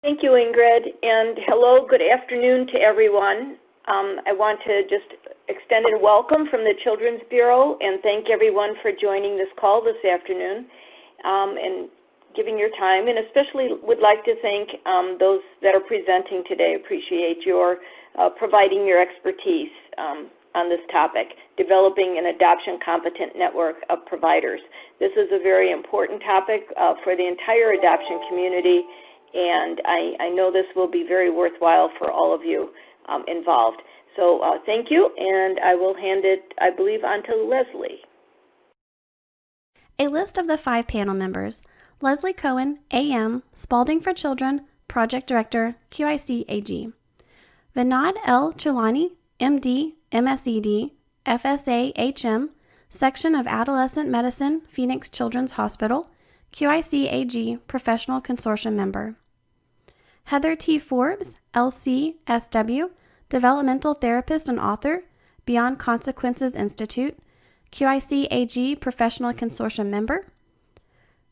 Thank you, Ingrid, and hello, good afternoon to everyone. I want to just extend a welcome from the Children's Bureau and thank everyone for joining this call this afternoon and giving your time, and especially would like to thank those that are presenting today. Appreciate your providing your expertise on this topic, developing an adoption competent network of providers. This is a very important topic for the entire adoption community, and I know this will be very worthwhile for all of you involved. So thank you, and I will hand it, I believe, on to Leslie. A list of the 5 panel members: Leslie Cohen, AM, Spalding for Children, Project Director, QIC-AG. Vinod L. Chulani, MD, MSED, FSA, HM, Section of Adolescent Medicine, Phoenix Children's Hospital, QIC-AG, Professional Consortium Member. Heather T. Forbes, LC, SW, Developmental Therapist and Author, Beyond Consequences Institute, QIC-AG, Professional Consortium Member.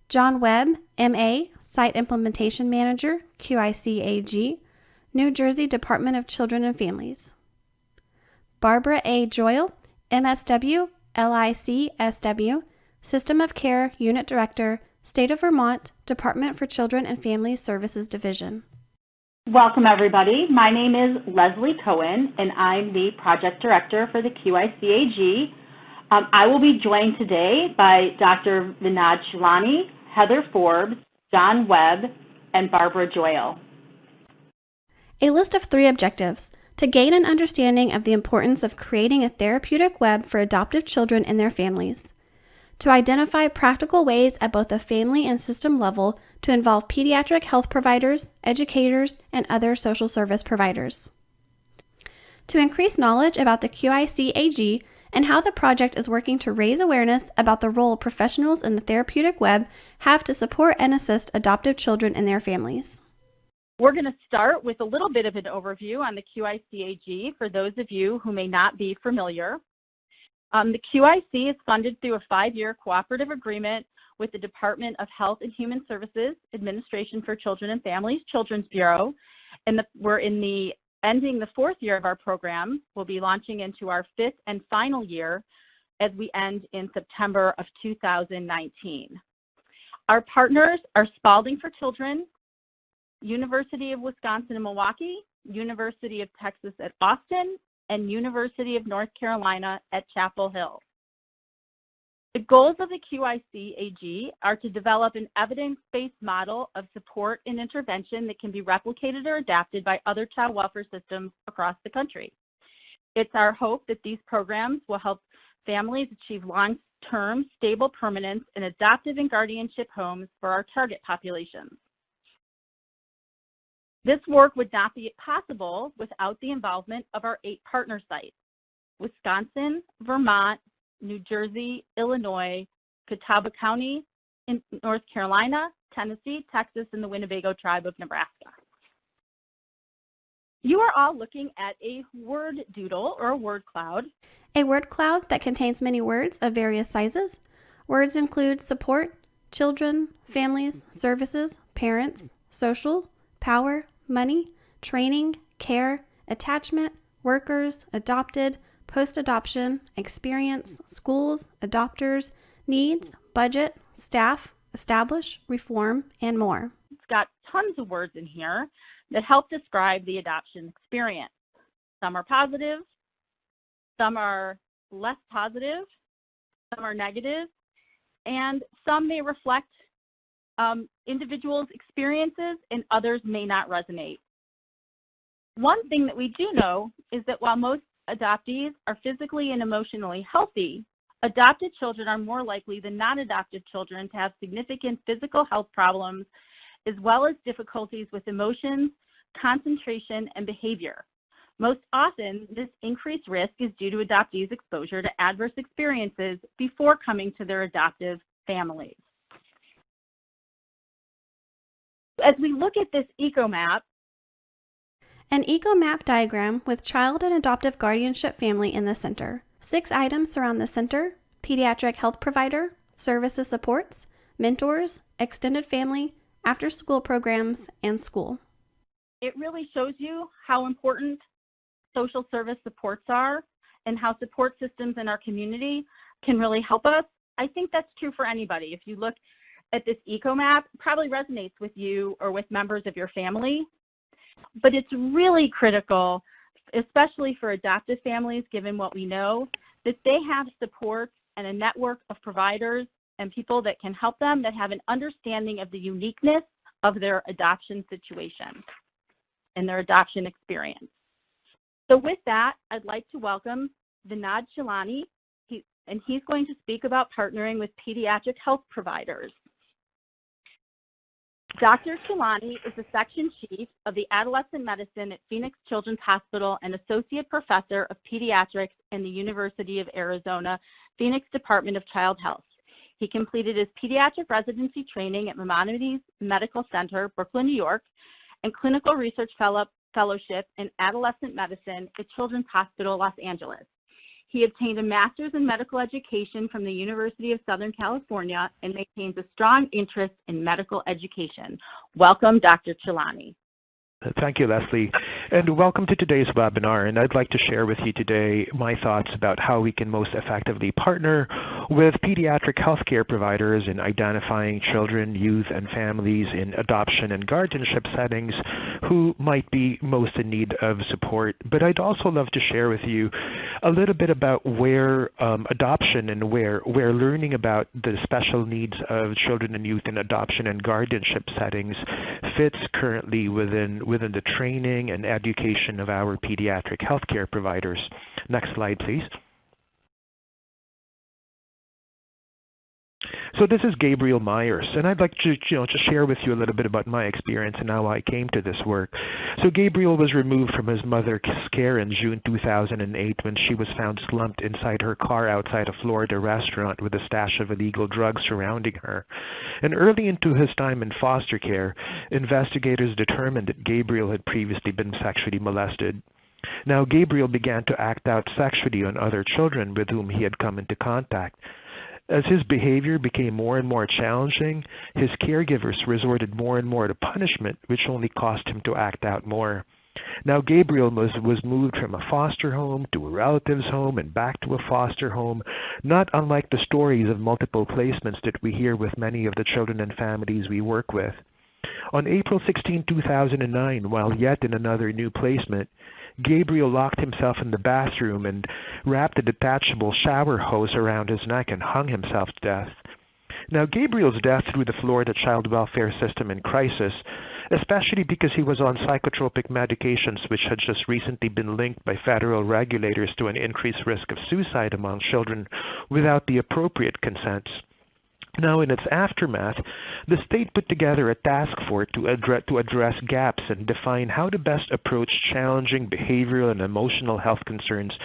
John Webb, MA, Site Implementation Manager, QIC-AG, New Jersey Department of Children and Families. Barbara A. Joyle, MSW, LIC-SW, System of Care Unit Director, State of Vermont, Department for Children and Families Services Division. Welcome, everybody. My name is Leslie Cohen, and I'm the Project Director for the QIC-AG. I will be joined today by Dr. Vinod Chulani, Heather Forbes, John Webb, and Barbara Joyle. A list of 3 objectives: to gain an understanding of the importance of creating a therapeutic web for adoptive children and their families, to identify practical ways at both the family and system level to involve pediatric health providers, educators, and other social service providers, to increase knowledge about the QIC-AG and how the project is working to raise awareness about the role professionals in the therapeutic web have to support and assist adoptive children and their families. We're going to start with a little bit of an overview on the QIC-AG for those of you who may not be familiar. The QIC is funded through a 5-year cooperative agreement with the Department of Health and Human Services, Administration for Children and Families, Children's Bureau, and we're ending the 4th year of our program. We'll be launching into our 5th and final year as we end in September of 2019. Our partners are Spalding for Children, University of Wisconsin in Milwaukee, University of Texas at Austin, and University of North Carolina at Chapel Hill. The goals of the QIC-AG are to develop an evidence-based model of support and intervention that can be replicated or adapted by other child welfare systems across the country. It's our hope that these programs will help families achieve long-term, stable permanence in adoptive and guardianship homes for our target populations. This work would not be possible without the involvement of our 8 partner sites: Wisconsin, Vermont, New Jersey, Illinois, Catawba County in North Carolina, Tennessee, Texas, and the Winnebago Tribe of Nebraska. You are all looking at a word doodle or a word cloud. A word cloud that contains many words of various sizes. Words include support, children, families, services, parents, social, power, money, training, care, attachment, workers, adopted, post-adoption, experience, schools, adopters, needs, budget, staff, establish, reform, and more. It's got tons of words in here that help describe the adoption experience. Some are positive, some are less positive, some are negative, and some may reflect individuals' experiences and others may not resonate. One thing that we do know is that while most adoptees are physically and emotionally healthy, adopted children are more likely than non-adopted children to have significant physical health problems, as well as difficulties with emotions, concentration, and behavior. Most often, this increased risk is due to adoptees' exposure to adverse experiences before coming to their adoptive families. As we look at this eco-map, an eco-map diagram with child and adoptive guardianship family in the center. 6 items surround the center: pediatric health provider, services supports, mentors, extended family, after-school programs, and school. it really shows you how important social service supports are and how support systems in our community can really help us. I think that's true for anybody. If you look at this eco map, it probably resonates with you or with members of your family. But it's really critical, especially for adoptive families, given what we know, that they have support and a network of providers and people that can help them, that have an understanding of the uniqueness of their adoption situation and their adoption experience. So with that, I'd like to welcome Vinod Chilani, and he's going to speak about partnering with pediatric health providers. Dr. Chilani is the Section Chief of the Adolescent Medicine at Phoenix Children's Hospital and Associate Professor of Pediatrics in the University of Arizona, Phoenix Department of Child Health. He completed his pediatric residency training at Maimonides Medical Center, Brooklyn, New York, and clinical research fellowship in adolescent medicine at Children's Hospital, Los Angeles. He obtained a master's in medical education from the University of Southern California and maintains a strong interest in medical education. Welcome, Dr. Chilani. Thank you, Leslie, and welcome to today's webinar. And I'd like to share with you today my thoughts about how we can most effectively partner with pediatric healthcare providers in identifying children, youth, and families in adoption and guardianship settings who might be most in need of support. But I'd also love to share with you a little bit about where adoption and where learning about the special needs of children and youth in adoption and guardianship settings fits currently within the training and education of our pediatric healthcare providers. Next slide, please. So this is Gabriel Myers, and I'd like to share with you a little bit about my experience and how I came to this work. So Gabriel was removed from his mother's care in June 2008 when she was found slumped inside her car outside a Florida restaurant with a stash of illegal drugs surrounding her. And early into his time in foster care, investigators determined that Gabriel had previously been sexually molested. Now Gabriel began to act out sexually on other children with whom he had come into contact. As his behavior became more and more challenging, his caregivers resorted more and more to punishment, which only caused him to act out more. Now Gabriel was moved from a foster home to a relative's home and back to a foster home, not unlike the stories of multiple placements that we hear with many of the children and families we work with. On April 16, 2009, while yet in another new placement, Gabriel locked himself in the bathroom and wrapped a detachable shower hose around his neck and hung himself to death. Now, Gabriel's death threw the Florida child welfare system in crisis, especially because he was on psychotropic medications which had just recently been linked by federal regulators to an increased risk of suicide among children without the appropriate consents. Now, in its aftermath, the state put together a task force to address gaps and define how to best approach challenging behavioral and emotional health concerns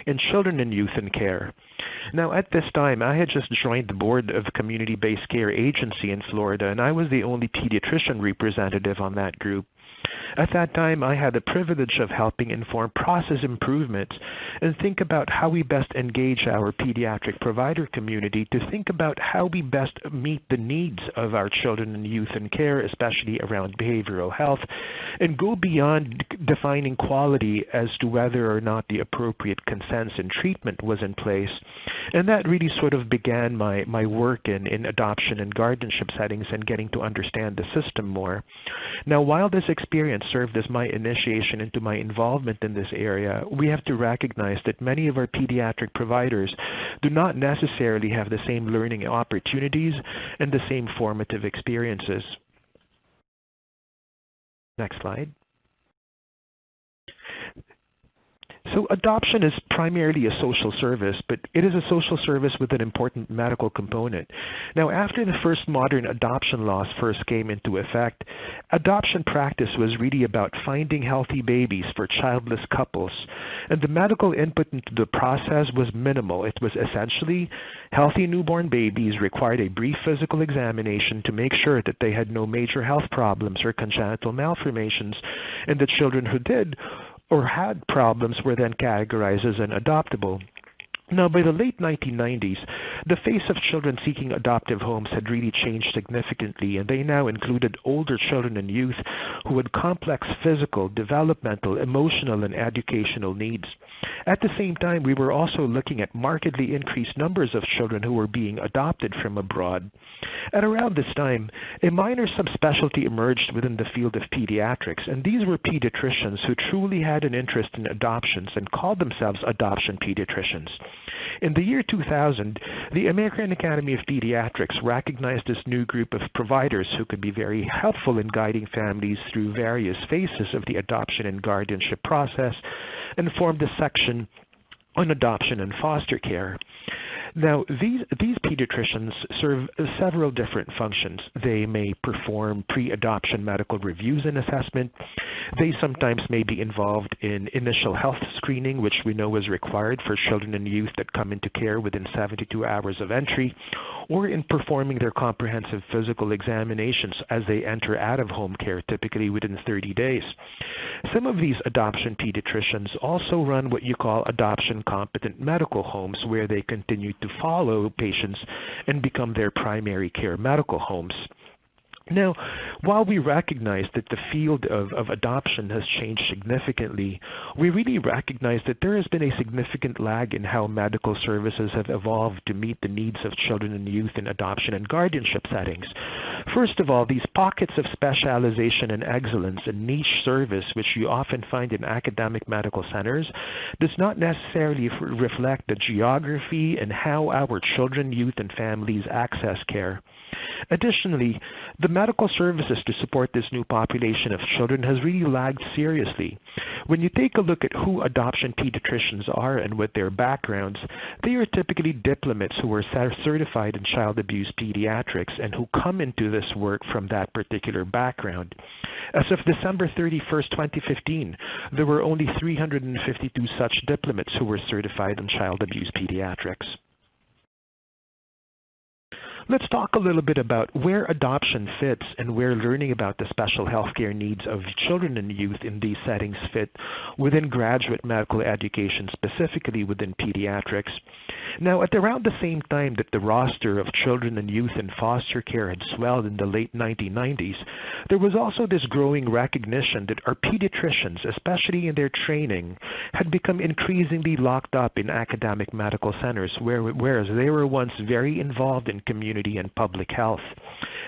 in children and youth in care. Now, at this time, I had just joined the board of a community-based care agency in Florida, and I was the only pediatrician representative on that group. At that time, I had the privilege of helping inform process improvements and think about how we best engage our pediatric provider community to think about how we best meet the needs of our children and youth in care, especially around behavioral health, and go beyond defining quality as to whether or not the appropriate consents and treatment was in place. And that really sort of began my work in adoption and guardianship settings and getting to understand the system more. Now, while this experience served as my initiation into my involvement in this area, we have to recognize that many of our pediatric providers do not necessarily have the same learning opportunities and the same formative experiences. Next slide. So adoption is primarily a social service, but it is a social service with an important medical component. Now, after the first modern adoption laws first came into effect, adoption practice was really about finding healthy babies for childless couples, and the medical input into the process was minimal. It was essentially healthy newborn babies required a brief physical examination to make sure that they had no major health problems or congenital malformations, and the children who did or had problems were then categorized as unadoptable. Now, by the late 1990s, the face of children seeking adoptive homes had really changed significantly, and they now included older children and youth who had complex physical, developmental, emotional, and educational needs. At the same time, we were also looking at markedly increased numbers of children who were being adopted from abroad. At around this time, a minor subspecialty emerged within the field of pediatrics, and these were pediatricians who truly had an interest in adoptions and called themselves adoption pediatricians. In the year 2000, the American Academy of Pediatrics recognized this new group of providers who could be very helpful in guiding families through various phases of the adoption and guardianship process, and formed a section on adoption and foster care. Now, these pediatricians serve several different functions. They may perform pre-adoption medical reviews and assessment. They sometimes may be involved in initial health screening, which we know is required for children and youth that come into care within 72 hours of entry, or in performing their comprehensive physical examinations as they enter out-of-home care, typically within 30 days. Some of these adoption pediatricians also run what you call adoption competent medical homes, where they continue to follow patients and become their primary care medical homes. Now, while we recognize that the field of adoption has changed significantly, we really recognize that there has been a significant lag in how medical services have evolved to meet the needs of children and youth in adoption and guardianship settings. First of all, these pockets of specialization and excellence and niche service, which you often find in academic medical centers, does not necessarily reflect the geography and how our children, youth, and families access care. Additionally, the medical services to support this new population of children has really lagged seriously. When you take a look at who adoption pediatricians are and what their backgrounds, they are typically diplomats who are certified in child abuse pediatrics and who come into this work from that particular background. As of December 31st, 2015, there were only 352 such diplomats who were certified in child abuse pediatrics. Let's talk a little bit about where adoption fits and where learning about the special healthcare needs of children and youth in these settings fit within graduate medical education, specifically within pediatrics. Now, at around the same time that the roster of children and youth in foster care had swelled in the late 1990s, there was also this growing recognition that our pediatricians, especially in their training, had become increasingly locked up in academic medical centers, whereas they were once very involved in community and public health.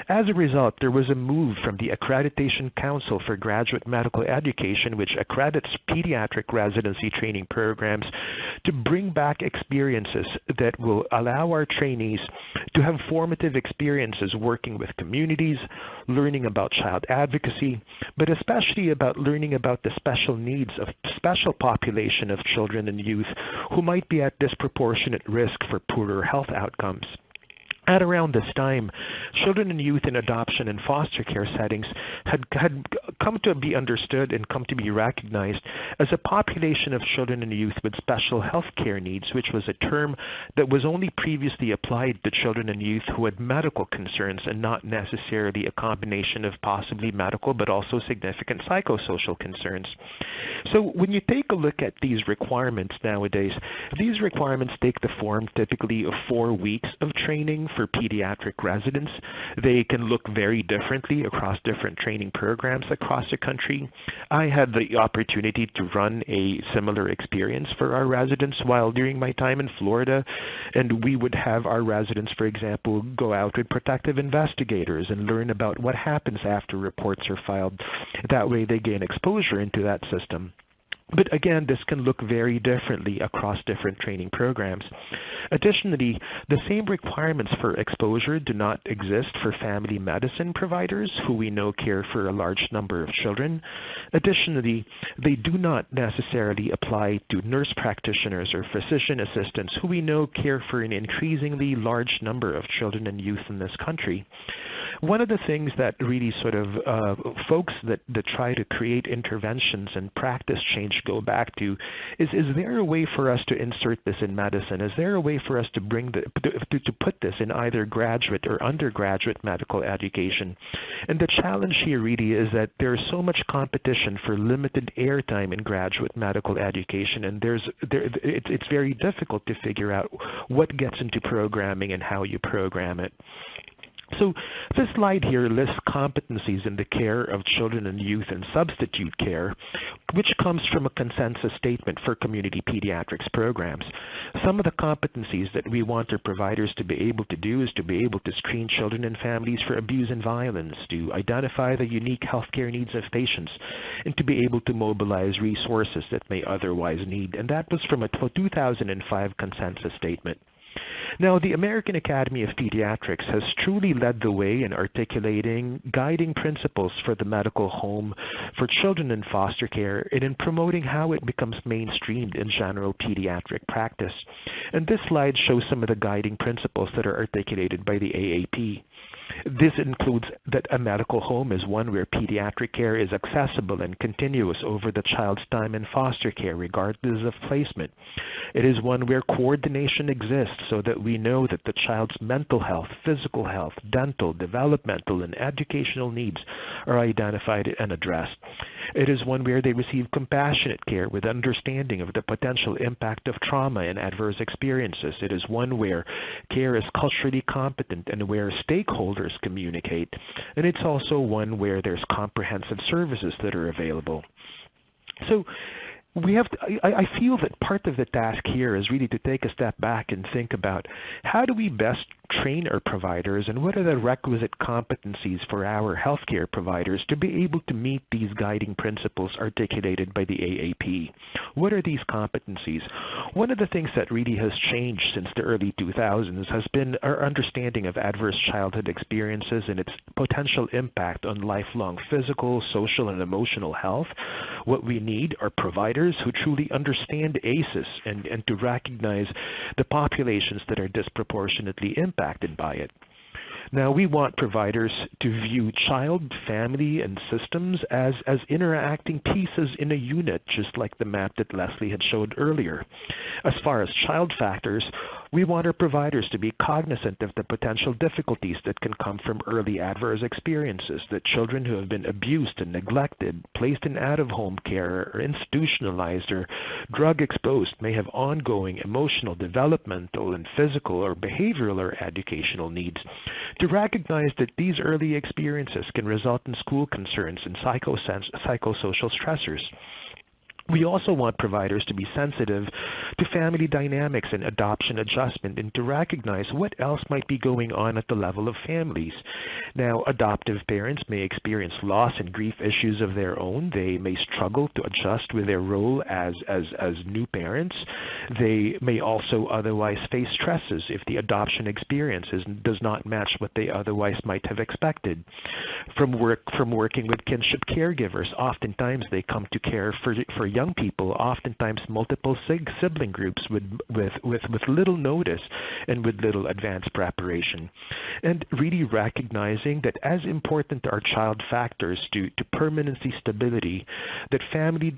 As a result, there was a move from the Accreditation Council for Graduate Medical Education, which accredits pediatric residency training programs, to bring back experiences that will allow our trainees to have formative experiences working with communities, learning about child advocacy, but especially about learning about the special needs of special population of children and youth who might be at disproportionate risk for poorer health outcomes. At around this time, children and youth in adoption and foster care settings had come to be understood and come to be recognized as a population of children and youth with special health care needs, which was a term that was only previously applied to children and youth who had medical concerns and not necessarily a combination of possibly medical but also significant psychosocial concerns. So when you take a look at these requirements nowadays, these requirements take the form typically of 4 weeks of training for pediatric residents. They can look very differently across different training programs across the country. I had the opportunity to run a similar experience for our residents while during my time in Florida, and we would have our residents, for example, go out with protective investigators and learn about what happens after reports are filed. That way they gain exposure into that system. But again, this can look very differently across different training programs. Additionally, the same requirements for exposure do not exist for family medicine providers who we know care for a large number of children. Additionally, they do not necessarily apply to nurse practitioners or physician assistants who we know care for an increasingly large number of children and youth in this country. One of the things that really sort of folks that try to create interventions and practice change much go back to is there a way for us to insert this in medicine? Is there a way for us to bring to put this in either graduate or undergraduate medical education? And the challenge here really is that there's so much competition for limited airtime in graduate medical education, and it's very difficult to figure out what gets into programming and how you program it. So this slide here lists competencies in the care of children and youth in substitute care, which comes from a consensus statement for community pediatrics programs. Some of the competencies that we want our providers to be able to do is to be able to screen children and families for abuse and violence, to identify the unique healthcare needs of patients, and to be able to mobilize resources that may otherwise need. And that was from a 2005 consensus statement. Now, the American Academy of Pediatrics has truly led the way in articulating guiding principles for the medical home for children in foster care and in promoting how it becomes mainstreamed in general pediatric practice. And this slide shows some of the guiding principles that are articulated by the AAP. This includes that a medical home is one where pediatric care is accessible and continuous over the child's time in foster care, regardless of placement. It is one where coordination exists so that we know that the child's mental health, physical health, dental, developmental, and educational needs are identified and addressed. It is one where they receive compassionate care with understanding of the potential impact of trauma and adverse experiences. It is one where care is culturally competent and where stakeholders communicate. And it's also one where there's comprehensive services that are available. So I feel that part of the task here is really to take a step back and think about how do we best train our providers and what are the requisite competencies for our healthcare providers to be able to meet these guiding principles articulated by the AAP. What are these competencies? One of the things that really has changed since the early 2000s has been our understanding of adverse childhood experiences and its potential impact on lifelong physical, social, and emotional health. What we need are providers who truly understand ACEs and to recognize the populations that are disproportionately impacted by it. Now, we want providers to view child, family, and systems as interacting pieces in a unit, just like the map that Leslie had showed earlier. As far as child factors, we want our providers to be cognizant of the potential difficulties that can come from early adverse experiences, that children who have been abused and neglected, placed in out-of-home care, or institutionalized or drug-exposed may have ongoing emotional, developmental, and physical or behavioral or educational needs. To recognize that these early experiences can result in school concerns and psychosocial stressors. We also want providers to be sensitive to family dynamics and adoption adjustment and to recognize what else might be going on at the level of families. Now, adoptive parents may experience loss and grief issues of their own. They may struggle to adjust with their role as new parents. They may also otherwise face stresses if the adoption experience does not match what they otherwise might have expected. From working with kinship caregivers, oftentimes they come to care for young people, oftentimes multiple sibling groups with little notice and with little advanced preparation. And really recognizing that as important are child factors to permanency stability, that families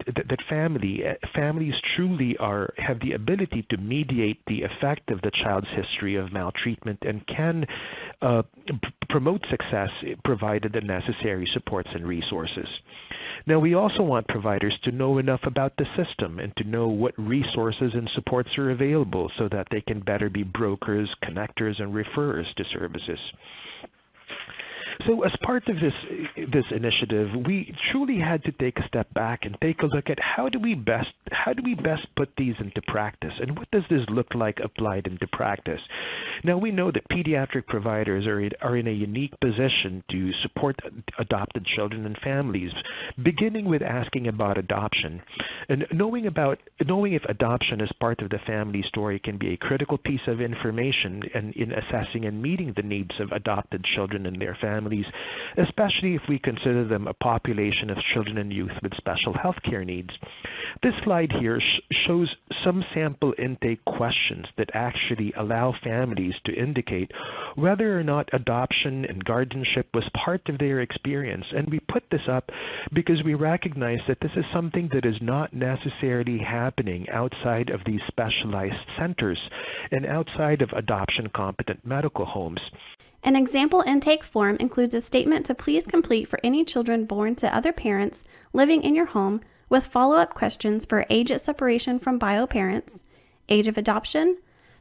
truly have the ability to mediate the effect of the child's history of maltreatment and can promote success provided the necessary supports and resources. Now, we also want providers to know enough about the system and to know what resources and supports are available so that they can better be brokers, connectors, and referrers to services. So as part of this initiative, we truly had to take a step back and take a look at how do we best put these into practice, and what does this look like applied into practice. Now, we know that pediatric providers are in a unique position to support adopted children and families, beginning with asking about adoption. And knowing if adoption as part of the family story can be a critical piece of information in assessing and meeting the needs of adopted children and their families families, especially if we consider them a population of children and youth with special health care needs. This slide here shows some sample intake questions that actually allow families to indicate whether or not adoption and guardianship was part of their experience. And we put this up because we recognize that this is something that is not necessarily happening outside of these specialized centers and outside of adoption competent medical homes. An example intake form includes a statement to please complete for any children born to other parents living in your home, with follow-up questions for age at separation from bio parents, age of adoption,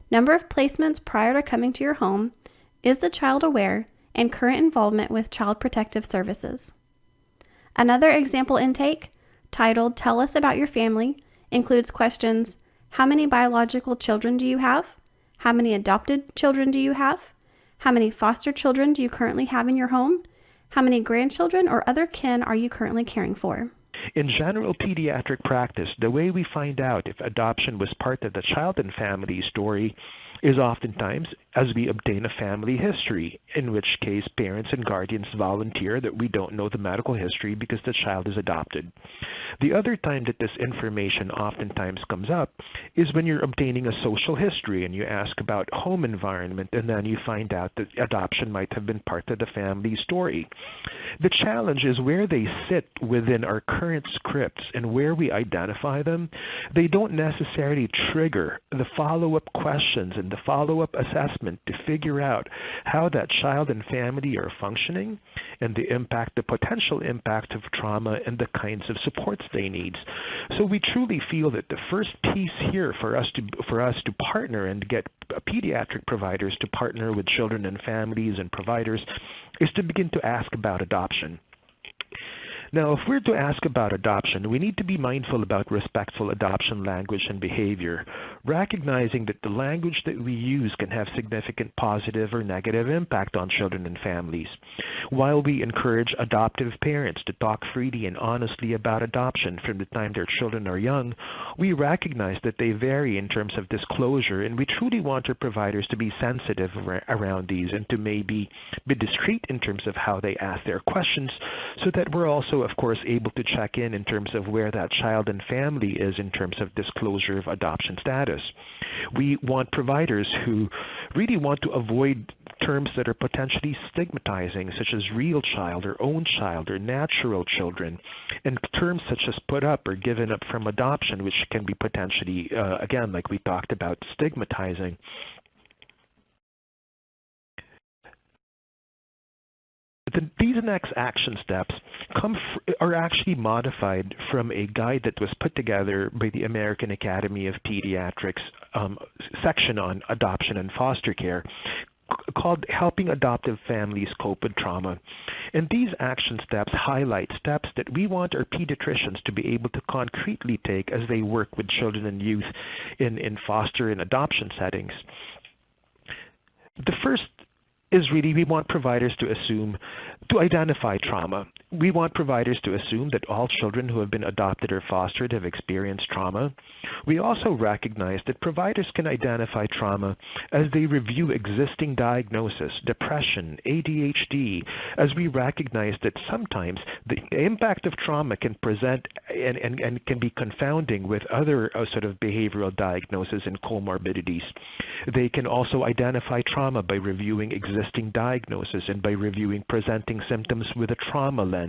number of placements prior to coming to your home, is the child aware, and current involvement with Child Protective Services. Another example intake, titled Tell Us About Your Family, includes questions: how many biological children do you have? How many adopted children do you have? How many foster children do you currently have in your home? How many grandchildren or other kin are you currently caring for? In general pediatric practice, the way we find out if adoption was part of the child and family story is oftentimes as we obtain a family history, in which case parents and guardians volunteer that we don't know the medical history because the child is adopted. The other time that this information oftentimes comes up is when you're obtaining a social history and you ask about home environment, and then you find out that adoption might have been part of the family story. The challenge is where they sit within our current scripts and where we identify them. They don't necessarily trigger the follow-up questions and the follow-up assessment to figure out how that child and family are functioning and the potential impact of trauma and the kinds of supports they need. So we truly feel that the first piece here for us to partner and get pediatric providers to partner with children and families and providers is to begin to ask about adoption. Now, if we're to ask about adoption, we need to be mindful about respectful adoption language and behavior, recognizing that the language that we use can have significant positive or negative impact on children and families. While we encourage adoptive parents to talk freely and honestly about adoption from the time their children are young, we recognize that they vary in terms of disclosure, and we truly want our providers to be sensitive around these and to maybe be discreet in terms of how they ask their questions, so that we're also, of course, able to check in terms of where that child and family is in terms of disclosure of adoption status. We want providers who really want to avoid terms that are potentially stigmatizing, such as real child or own child or natural children, and terms such as put up or given up from adoption, which can be potentially, again, like we talked about, stigmatizing. These next action steps are actually modified from a guide that was put together by the American Academy of Pediatrics section on adoption and foster care, called Helping Adoptive Families Cope with Trauma. And these action steps highlight steps that we want our pediatricians to be able to concretely take as they work with children and youth in foster and adoption settings. The first is really we want providers to identify trauma. We want providers to assume that all children who have been adopted or fostered have experienced trauma. We also recognize that providers can identify trauma as they review existing diagnosis, depression, ADHD, as we recognize that sometimes the impact of trauma can present and can be confounding with other sort of behavioral diagnoses and comorbidities. They can also identify trauma by reviewing existing diagnosis and by reviewing presenting symptoms with a trauma lens.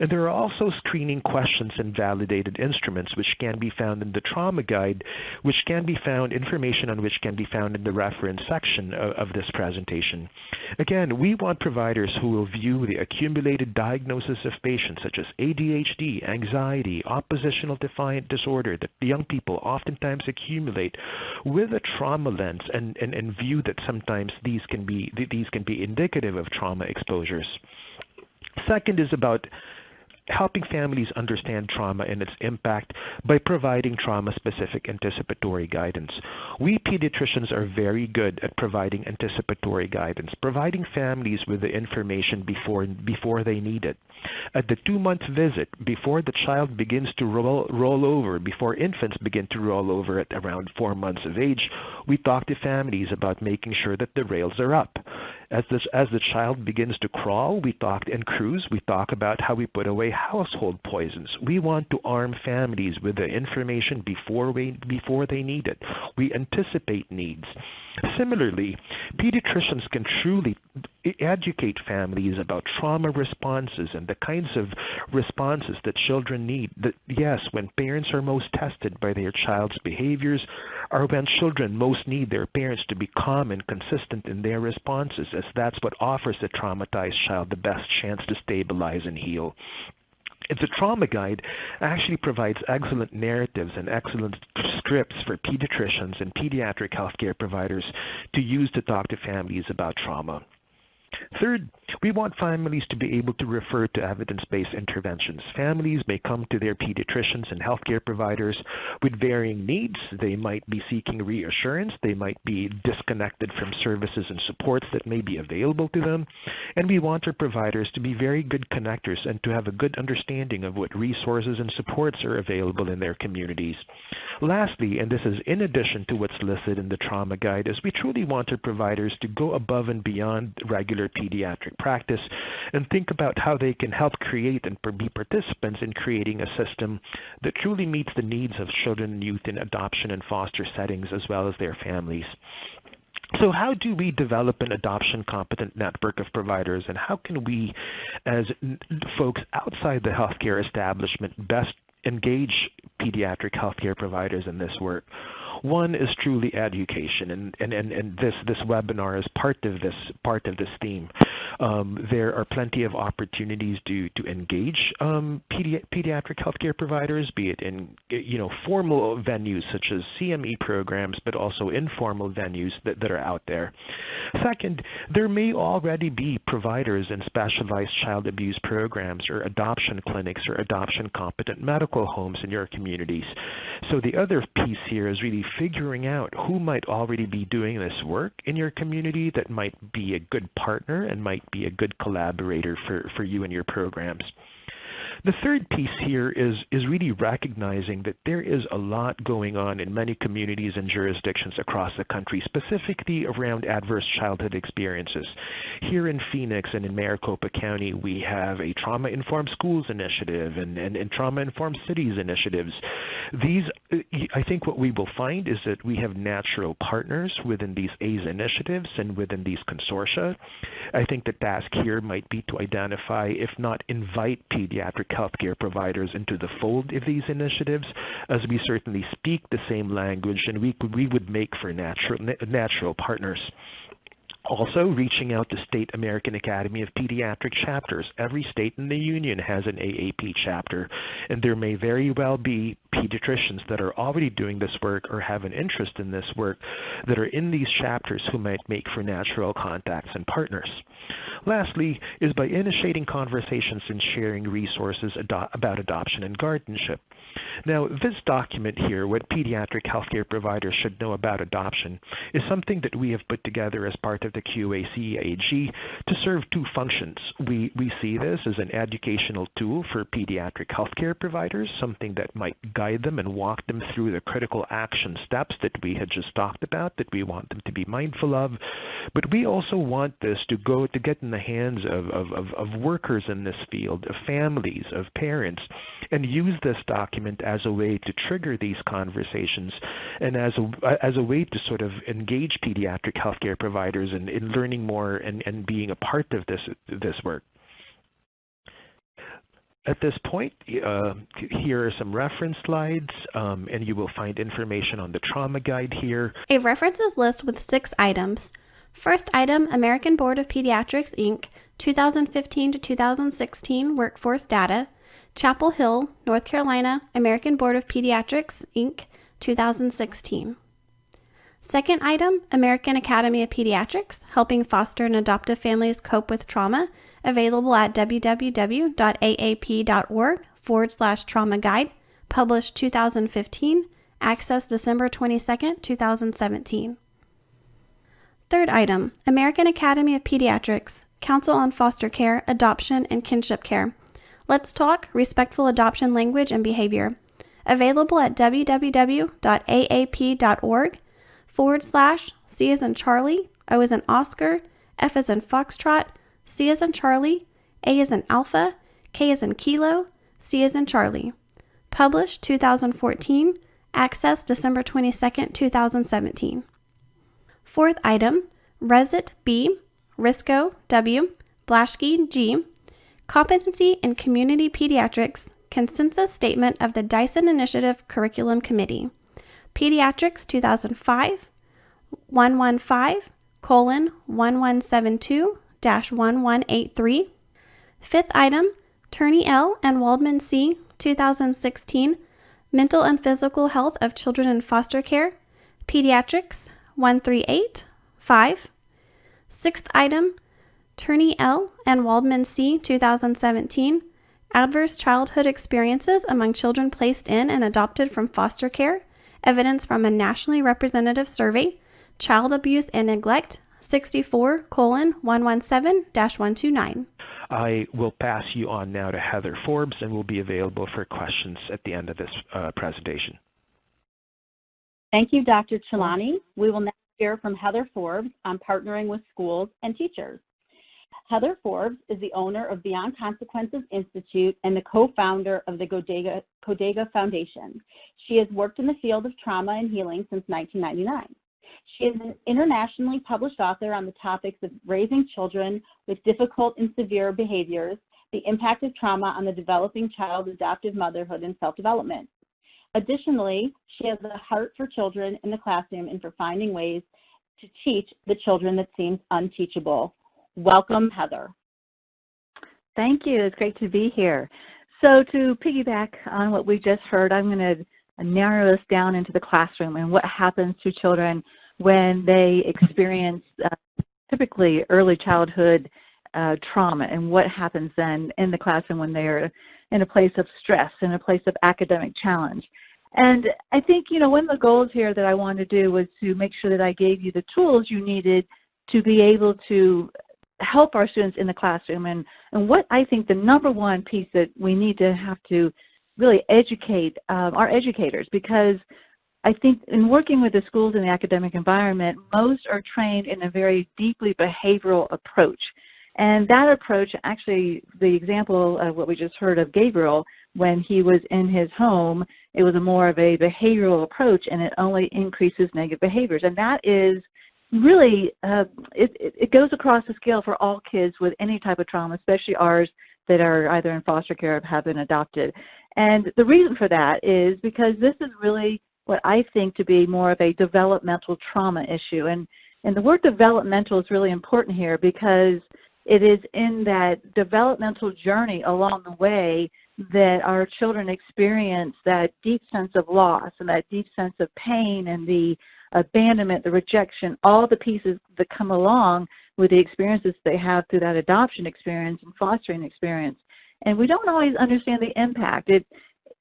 And there are also screening questions and validated instruments which can be found in the trauma guide, information on which can be found in the reference section of this presentation. Again, we want providers who will view the accumulated diagnosis of patients such as ADHD, anxiety, oppositional defiant disorder that young people oftentimes accumulate with a trauma lens and view that sometimes these can be indicative of trauma exposures. Second is about helping families understand trauma and its impact by providing trauma-specific anticipatory guidance. We pediatricians are very good at providing anticipatory guidance, providing families with the information before they need it. At the 2-month visit, before the child begins to roll over, before infants begin to roll over at around 4 months of age, we talk to families about making sure that the rails are up. As the child begins to crawl, and cruise, we talk about how we put away household poisons. We want to arm families with the information before they need it. We anticipate needs. Similarly, pediatricians can truly educate families about trauma responses and the kinds of responses that children need. That, yes, when parents are most tested by their child's behaviors, or when children most need their parents to be calm and consistent in their responses, as that's what offers the traumatized child the best chance to stabilize and heal. The trauma guide actually provides excellent narratives and excellent scripts for pediatricians and pediatric healthcare providers to use to talk to families about trauma. Third, we want families to be able to refer to evidence-based interventions. Families may come to their pediatricians and healthcare providers with varying needs. They might be seeking reassurance. They might be disconnected from services and supports that may be available to them. And we want our providers to be very good connectors and to have a good understanding of what resources and supports are available in their communities. Lastly, and this is in addition to what's listed in the trauma guide, is we truly want our providers to go above and beyond regular pediatric practice and think about how they can help create and be participants in creating a system that truly meets the needs of children and youth in adoption and foster settings as well as their families. So how do we develop an adoption competent network of providers, and how can we as folks outside the healthcare establishment best engage pediatric healthcare providers in this work? One is truly education, and this webinar is part of this theme. There are plenty of opportunities to engage pediatric healthcare providers, be it in formal venues such as CME programs, but also informal venues that are out there. Second, there may already be providers in specialized child abuse programs or adoption clinics or adoption competent medical homes in your communities. So the other piece here is really figuring out who might already be doing this work in your community that might be a good partner and might be a good collaborator for you and your programs. The third piece here is really recognizing that there is a lot going on in many communities and jurisdictions across the country, specifically around adverse childhood experiences. Here in Phoenix and in Maricopa County, we have a Trauma-Informed Schools initiative and Trauma-Informed Cities initiatives. These, I think what we will find is that we have natural partners within these ACE initiatives and within these consortia. I think the task here might be to identify, if not invite pediatric healthcare providers into the fold of these initiatives, as we certainly speak the same language and we would make for natural partners. Also, reaching out to state American Academy of Pediatric chapters. Every state in the union has an AAP chapter, and there may very well be pediatricians that are already doing this work or have an interest in this work that are in these chapters who might make for natural contacts and partners. Lastly is by initiating conversations and sharing resources about adoption and guardianship. Now, this document here, What Pediatric Healthcare Providers Should Know About Adoption, is something that we have put together as part of the QIC-AG to serve two functions. We see this as an educational tool for pediatric healthcare providers, something that might guide them and walk them through the critical action steps that we had just talked about, that we want them to be mindful of. But we also want this to get in the hands of workers in this field, of families, of parents, and use this document as a way to trigger these conversations and as a way to sort of engage pediatric healthcare providers in learning more and being a part of this work. At this point, here are some reference slides, and you will find information on the trauma guide here. A references list with 6 items. First item, American Board of Pediatrics, Inc., 2015 to 2016 Workforce Data. Chapel Hill, North Carolina, American Board of Pediatrics, Inc., 2016. Second item, American Academy of Pediatrics, Helping Foster and Adoptive Families Cope with Trauma, available at www.aap.org/trauma guide, published 2015, accessed December 22, 2017. Third item, American Academy of Pediatrics, Council on Foster Care, Adoption, and Kinship Care. Let's Talk, Respectful Adoption Language and Behavior, available at www.aap.org/C as in Charlie, O as in Oscar, F as in Foxtrot, C as in Charlie, A as in Alpha, K as in Kilo, C as in Charlie. Published 2014, accessed December 22, 2017. Fourth item, Resit B, Risco W, Blaschke G, Competency in Community Pediatrics Consensus Statement of the Dyson Initiative Curriculum Committee. Pediatrics 2005, 115:1172-1183. Fifth item, Turney L. and Waldman C. 2016, Mental and Physical Health of Children in Foster Care. Pediatrics 138-5. Sixth item, Turney L. and Waldman C. 2017, Adverse Childhood Experiences Among Children Placed in and Adopted from Foster Care, Evidence from a Nationally Representative Survey, Child Abuse and Neglect, 64:117-129. I will pass you on now to Heather Forbes and will be available for questions at the end of this presentation. Thank you, Dr. Chilani. We will now hear from Heather Forbes on partnering with schools and teachers. Heather Forbes is the owner of Beyond Consequences Institute and the co-founder of the Codega Foundation. She has worked in the field of trauma and healing since 1999. She is an internationally published author on the topics of raising children with difficult and severe behaviors, the impact of trauma on the developing child, adoptive motherhood, and self-development. Additionally, she has a heart for children in the classroom and for finding ways to teach the children that seems unteachable. Welcome, Heather. Thank you. It's great to be here. So to piggyback on what we just heard, I'm going to narrow this down into the classroom and what happens to children when they experience typically early childhood trauma, and what happens then in the classroom when they're in a place of stress, in a place of academic challenge. And I think, one of the goals here that I wanted to do was to make sure that I gave you the tools you needed to be able to help our students in the classroom, and what I think the number one piece that we need to have to really educate our educators, because I think in working with the schools in the academic environment, most are trained in a very deeply behavioral approach. And that approach, actually, the example of what we just heard of Gabriel, when he was in his home, it was more of a behavioral approach, and it only increases negative behaviors. And that is really, it goes across the scale for all kids with any type of trauma, especially ours that are either in foster care or have been adopted. And the reason for that is because this is really what I think to be more of a developmental trauma issue. And the word developmental is really important here because it is in that developmental journey along the way that our children experience that deep sense of loss and that deep sense of pain and the abandonment, the rejection, all the pieces that come along with the experiences they have through that adoption experience and fostering experience. And we don't always understand the impact.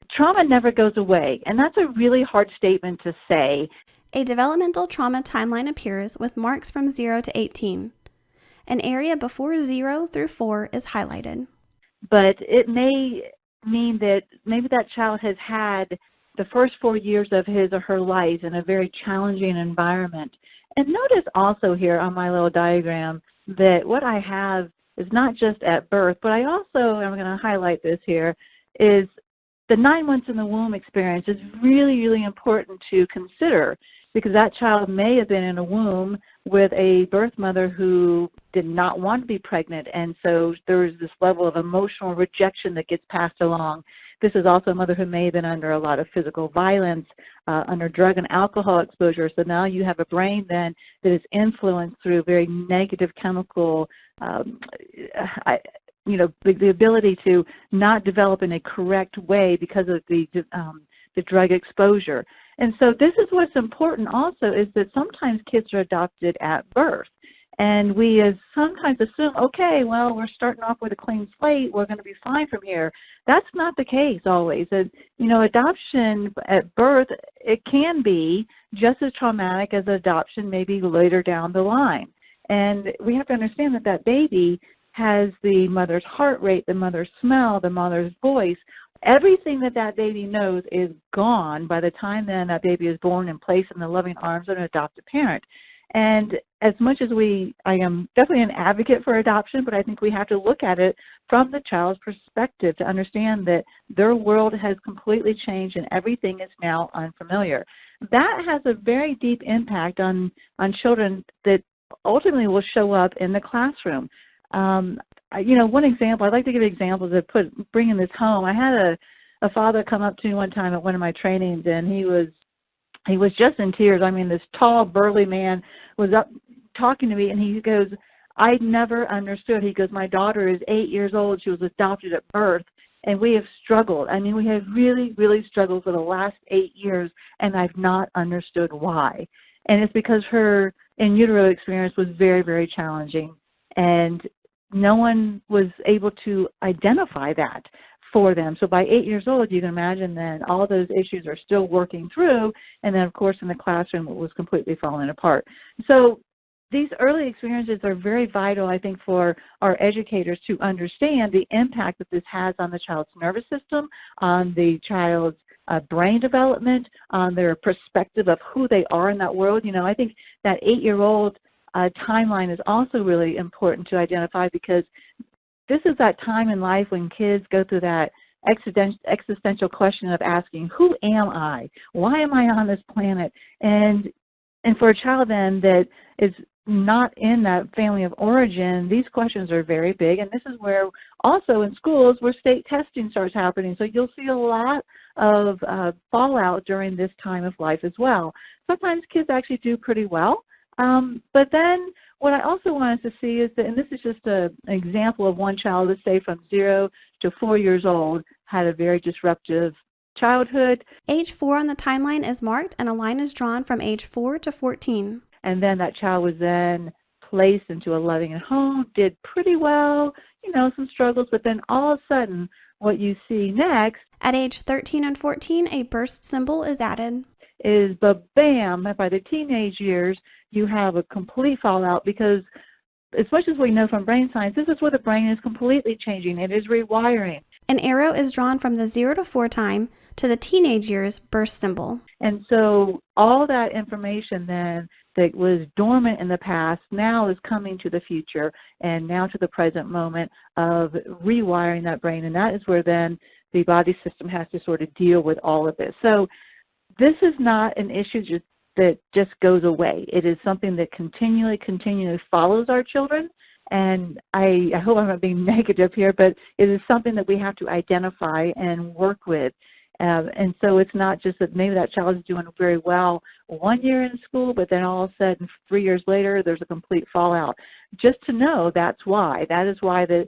Trauma never goes away, and that's a really hard statement to say. A developmental trauma timeline appears with marks from 0 to 18. An area before 0 through 4 is highlighted. But it may mean that maybe that child has had the first 4 years of his or her life in a very challenging environment. And notice also here on my little diagram that what I have is not just at birth, but I also, and I'm going to highlight this here, is the 9 months in the womb experience is really, really important to consider, because that child may have been in a womb with a birth mother who did not want to be pregnant, and so there's this level of emotional rejection that gets passed along. This is also a mother who may have been under a lot of physical violence, under drug and alcohol exposure, so now you have a brain then that is influenced through very negative chemical, the ability to not develop in a correct way because of the drug exposure. And so this is what's important also, is that sometimes kids are adopted at birth. And we sometimes assume, okay, well, we're starting off with a clean slate, we're going to be fine from here. That's not the case always. And, adoption at birth, it can be just as traumatic as adoption maybe later down the line. And we have to understand that that baby has the mother's heart rate, the mother's smell, the mother's voice. Everything that that baby knows is gone by the time then that baby is born and placed in the loving arms of an adoptive parent. And as much as I am definitely an advocate for adoption, but I think we have to look at it from the child's perspective to understand that their world has completely changed and everything is now unfamiliar. That has a very deep impact on children that ultimately will show up in the classroom. One example, I'd like to give examples of bringing this home. I had a father come up to me one time at one of my trainings, and he was just in tears. I mean, this tall, burly man was up talking to me, and he goes, I never understood. He goes, my daughter is 8 years old. She was adopted at birth, and we have struggled. I mean, we have really, really struggled for the last 8 years, and I've not understood why. And it's because her in utero experience was very, very challenging, and no one was able to identify that for them. So by 8 years old, you can imagine then all those issues are still working through, and then of course in the classroom it was completely falling apart. So these early experiences are very vital, I think, for our educators to understand the impact that this has on the child's nervous system, on the child's brain development, on their perspective of who they are in that world. I think that 8-year-old timeline is also really important to identify, because this is that time in life when kids go through that existential question of asking, who am I? Why am I on this planet? And for a child then that is not in that family of origin, these questions are very big. And this is where also in schools where state testing starts happening. So you'll see a lot of fallout during this time of life as well. Sometimes kids actually do pretty well. But then what I also wanted to see is that, and this is just an example of one child, let's say from 0 to 4 years old, had a very disruptive childhood. Age 4 on the timeline is marked, and a line is drawn from age 4 to 14. And then that child was then placed into a loving home, did pretty well, some struggles, but then all of a sudden what you see next, at age 13 and 14, a burst symbol is added. Is bam, by the teenage years, you have a complete fallout, because as much as we know from brain science, this is where the brain is completely changing. It is rewiring. An arrow is drawn from the 0 to 4 time to the teenage years burst symbol. And so all that information then that was dormant in the past now is coming to the future and now to the present moment of rewiring that brain. And that is where then the body system has to sort of deal with all of this. So this is not an issue that just goes away. It is something that continually follows our children. And I hope I'm not being negative here, but it is something that we have to identify and work with. And so it's not just that maybe that child is doing very well 1 year in school, but then all of a sudden 3 years later there's a complete fallout. Just to know that's why. That is why the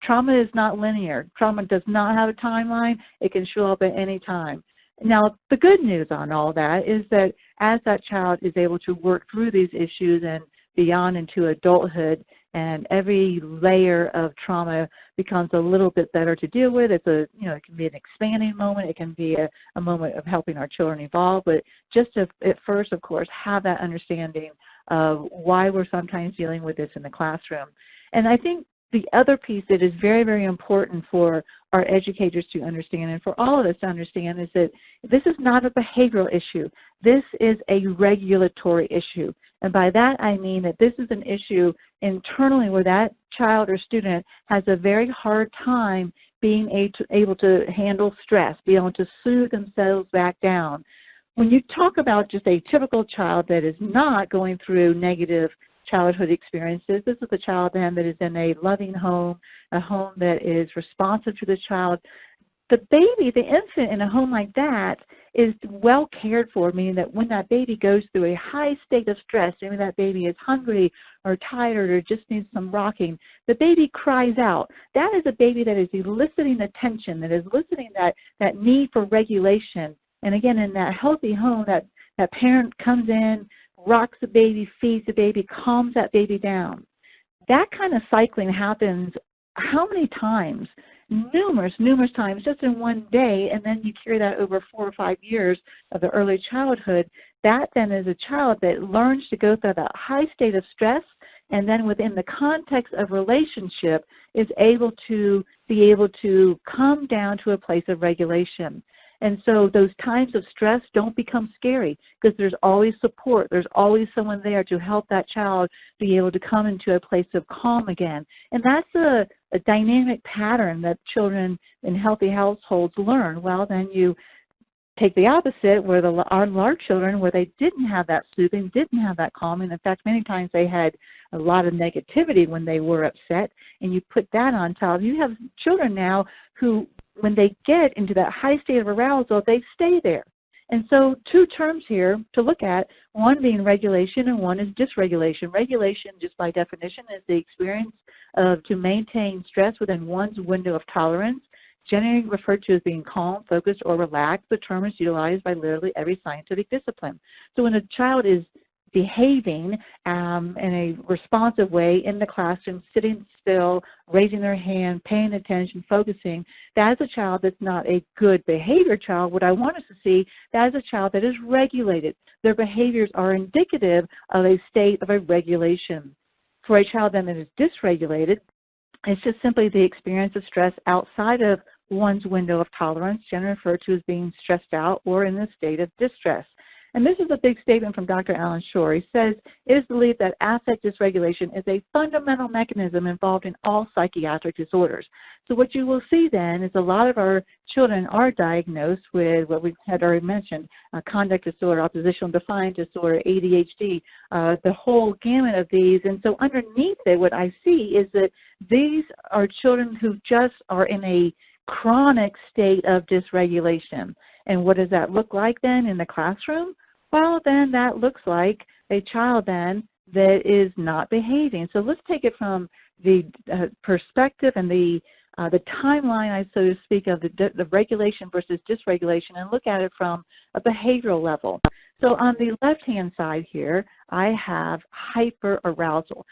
trauma is not linear. Trauma does not have a timeline. It can show up at any time. Now, the good news on all that is that as that child is able to work through these issues and beyond into adulthood, and every layer of trauma becomes a little bit better to deal with. It can be an expanding moment. It can be a moment of helping our children evolve. But just to, at first, of course, have that understanding of why we're sometimes dealing with this in the classroom. And I think the other piece that is very, very important for our educators to understand, and for all of us to understand, is that this is not a behavioral issue. This is a regulatory issue. And by that I mean that this is an issue internally where that child or student has a very hard time being able to handle stress, be able to soothe themselves back down. When you talk about just a typical child that is not going through negative childhood experiences, this is a child then that is in a loving home, a home that is responsive to the child. The baby, the infant in a home like that is well cared for, meaning that when that baby goes through a high state of stress, maybe that baby is hungry or tired or just needs some rocking, the baby cries out. That is a baby that is eliciting attention, that is eliciting that need for regulation. And again, in that healthy home, that parent comes in, rocks the baby, feeds the baby, calms that baby down. That kind of cycling happens how many times? Numerous times just in one day, and then you carry that over 4 or 5 years of the early childhood. That then is a child that learns to go through that high state of stress, and then within the context of relationship is able to come down to a place of regulation. And so those times of stress don't become scary because there's always support. There's always someone there to help that child be able to come into a place of calm again. And that's a dynamic pattern that children in healthy households learn. Well, then you take the opposite, where our large children, where they didn't have that soothing, didn't have that calming. In fact, many times they had a lot of negativity when they were upset, and you put that on top. You have children now who, when they get into that high state of arousal, they stay there. And so two terms here to look at, one being regulation and one is dysregulation. Regulation, just by definition, is the experience to maintain stress within one's window of tolerance, generally referred to as being calm, focused, or relaxed. The term is utilized by literally every scientific discipline. So when a child is behaving in a responsive way in the classroom, sitting still, raising their hand, paying attention, focusing, that is a child that's not a good behavior child. What I want us to see, that is a child that is regulated. Their behaviors are indicative of a state of a regulation. For a child then that is dysregulated, it's just simply the experience of stress outside of one's window of tolerance, generally referred to as being stressed out or in a state of distress. And this is a big statement from Dr. Alan Shore. He says, it is believed that affect dysregulation is a fundamental mechanism involved in all psychiatric disorders. So what you will see then is a lot of our children are diagnosed with what we had already mentioned, conduct disorder, oppositional defiant disorder, ADHD, the whole gamut of these. And so underneath it, what I see is that these are children who just are in a chronic state of dysregulation. And what does that look like then in the classroom? Well, then that looks like a child then that is not behaving. So let's take it from the perspective and the timeline, so to speak, of the regulation versus dysregulation, and look at it from a behavioral level. So on the left-hand side here, I have hyperarousal.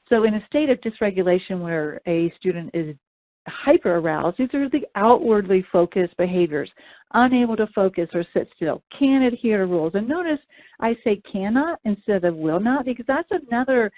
So in a state of dysregulation where a student is hyperaroused, these are the outwardly focused behaviors, unable to focus or sit still, can't adhere to rules. And notice I say cannot instead of will not, because that's another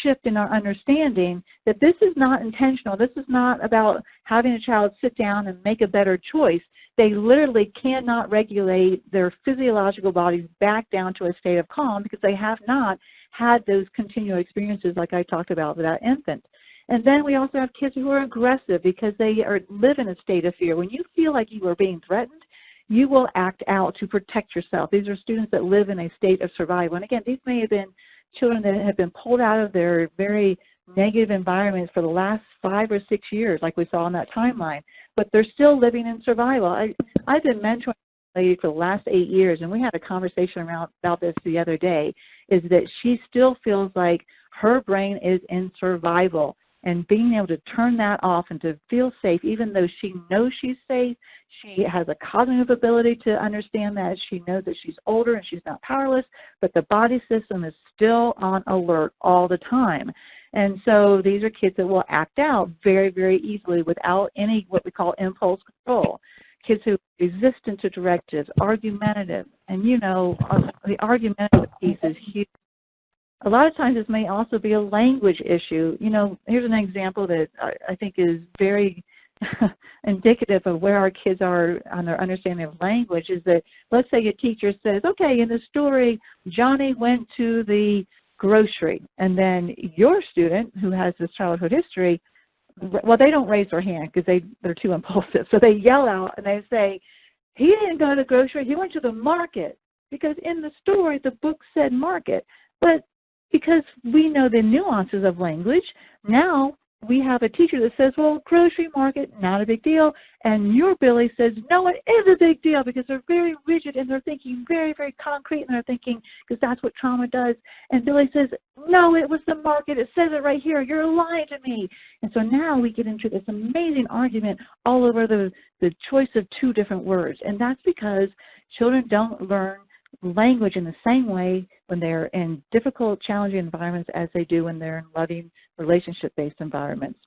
shift in our understanding that this is not intentional. This is not about having a child sit down and make a better choice. They literally cannot regulate their physiological bodies back down to a state of calm because they have not had those continual experiences like I talked about with that infant. And then we also have kids who are aggressive because they live in a state of fear. When you feel like you are being threatened, you will act out to protect yourself. These are students that live in a state of survival. And again, these may have been children that have been pulled out of their very negative environments for the last 5 or 6 years, like we saw on that timeline, but they're still living in survival. I've been mentoring a lady for the last 8 years, and we had a conversation about this the other day, is that she still feels like her brain is in survival. And being able to turn that off and to feel safe, even though she knows she's safe, she has a cognitive ability to understand that. She knows that she's older and she's not powerless, but the body system is still on alert all the time. And so these are kids that will act out very, very easily without any what we call impulse control. Kids who are resistant to directives, argumentative, and you know, the argumentative piece is huge. A lot of times this may also be a language issue. You know, here's an example that I think is very indicative of where our kids are on their understanding of language, is that let's say a teacher says, okay, in the story, Johnny went to the grocery. And then your student who has this childhood history, well, they don't raise their hand because they're too impulsive. So they yell out and they say, he didn't go to the grocery, he went to the market. Because in the story, the book said market. But because we know the nuances of language, now we have a teacher that says, well, grocery market, not a big deal. And your Billy says, no, it is a big deal, because they're very rigid and they're thinking very, very concrete, and they're thinking, because that's what trauma does. And Billy says, no, it was the market. It says it right here. You're lying to me. And so now we get into this amazing argument all over the choice of two different words. And that's because children don't learn language in the same way when they're in difficult, challenging environments as they do when they're in loving, relationship-based environments,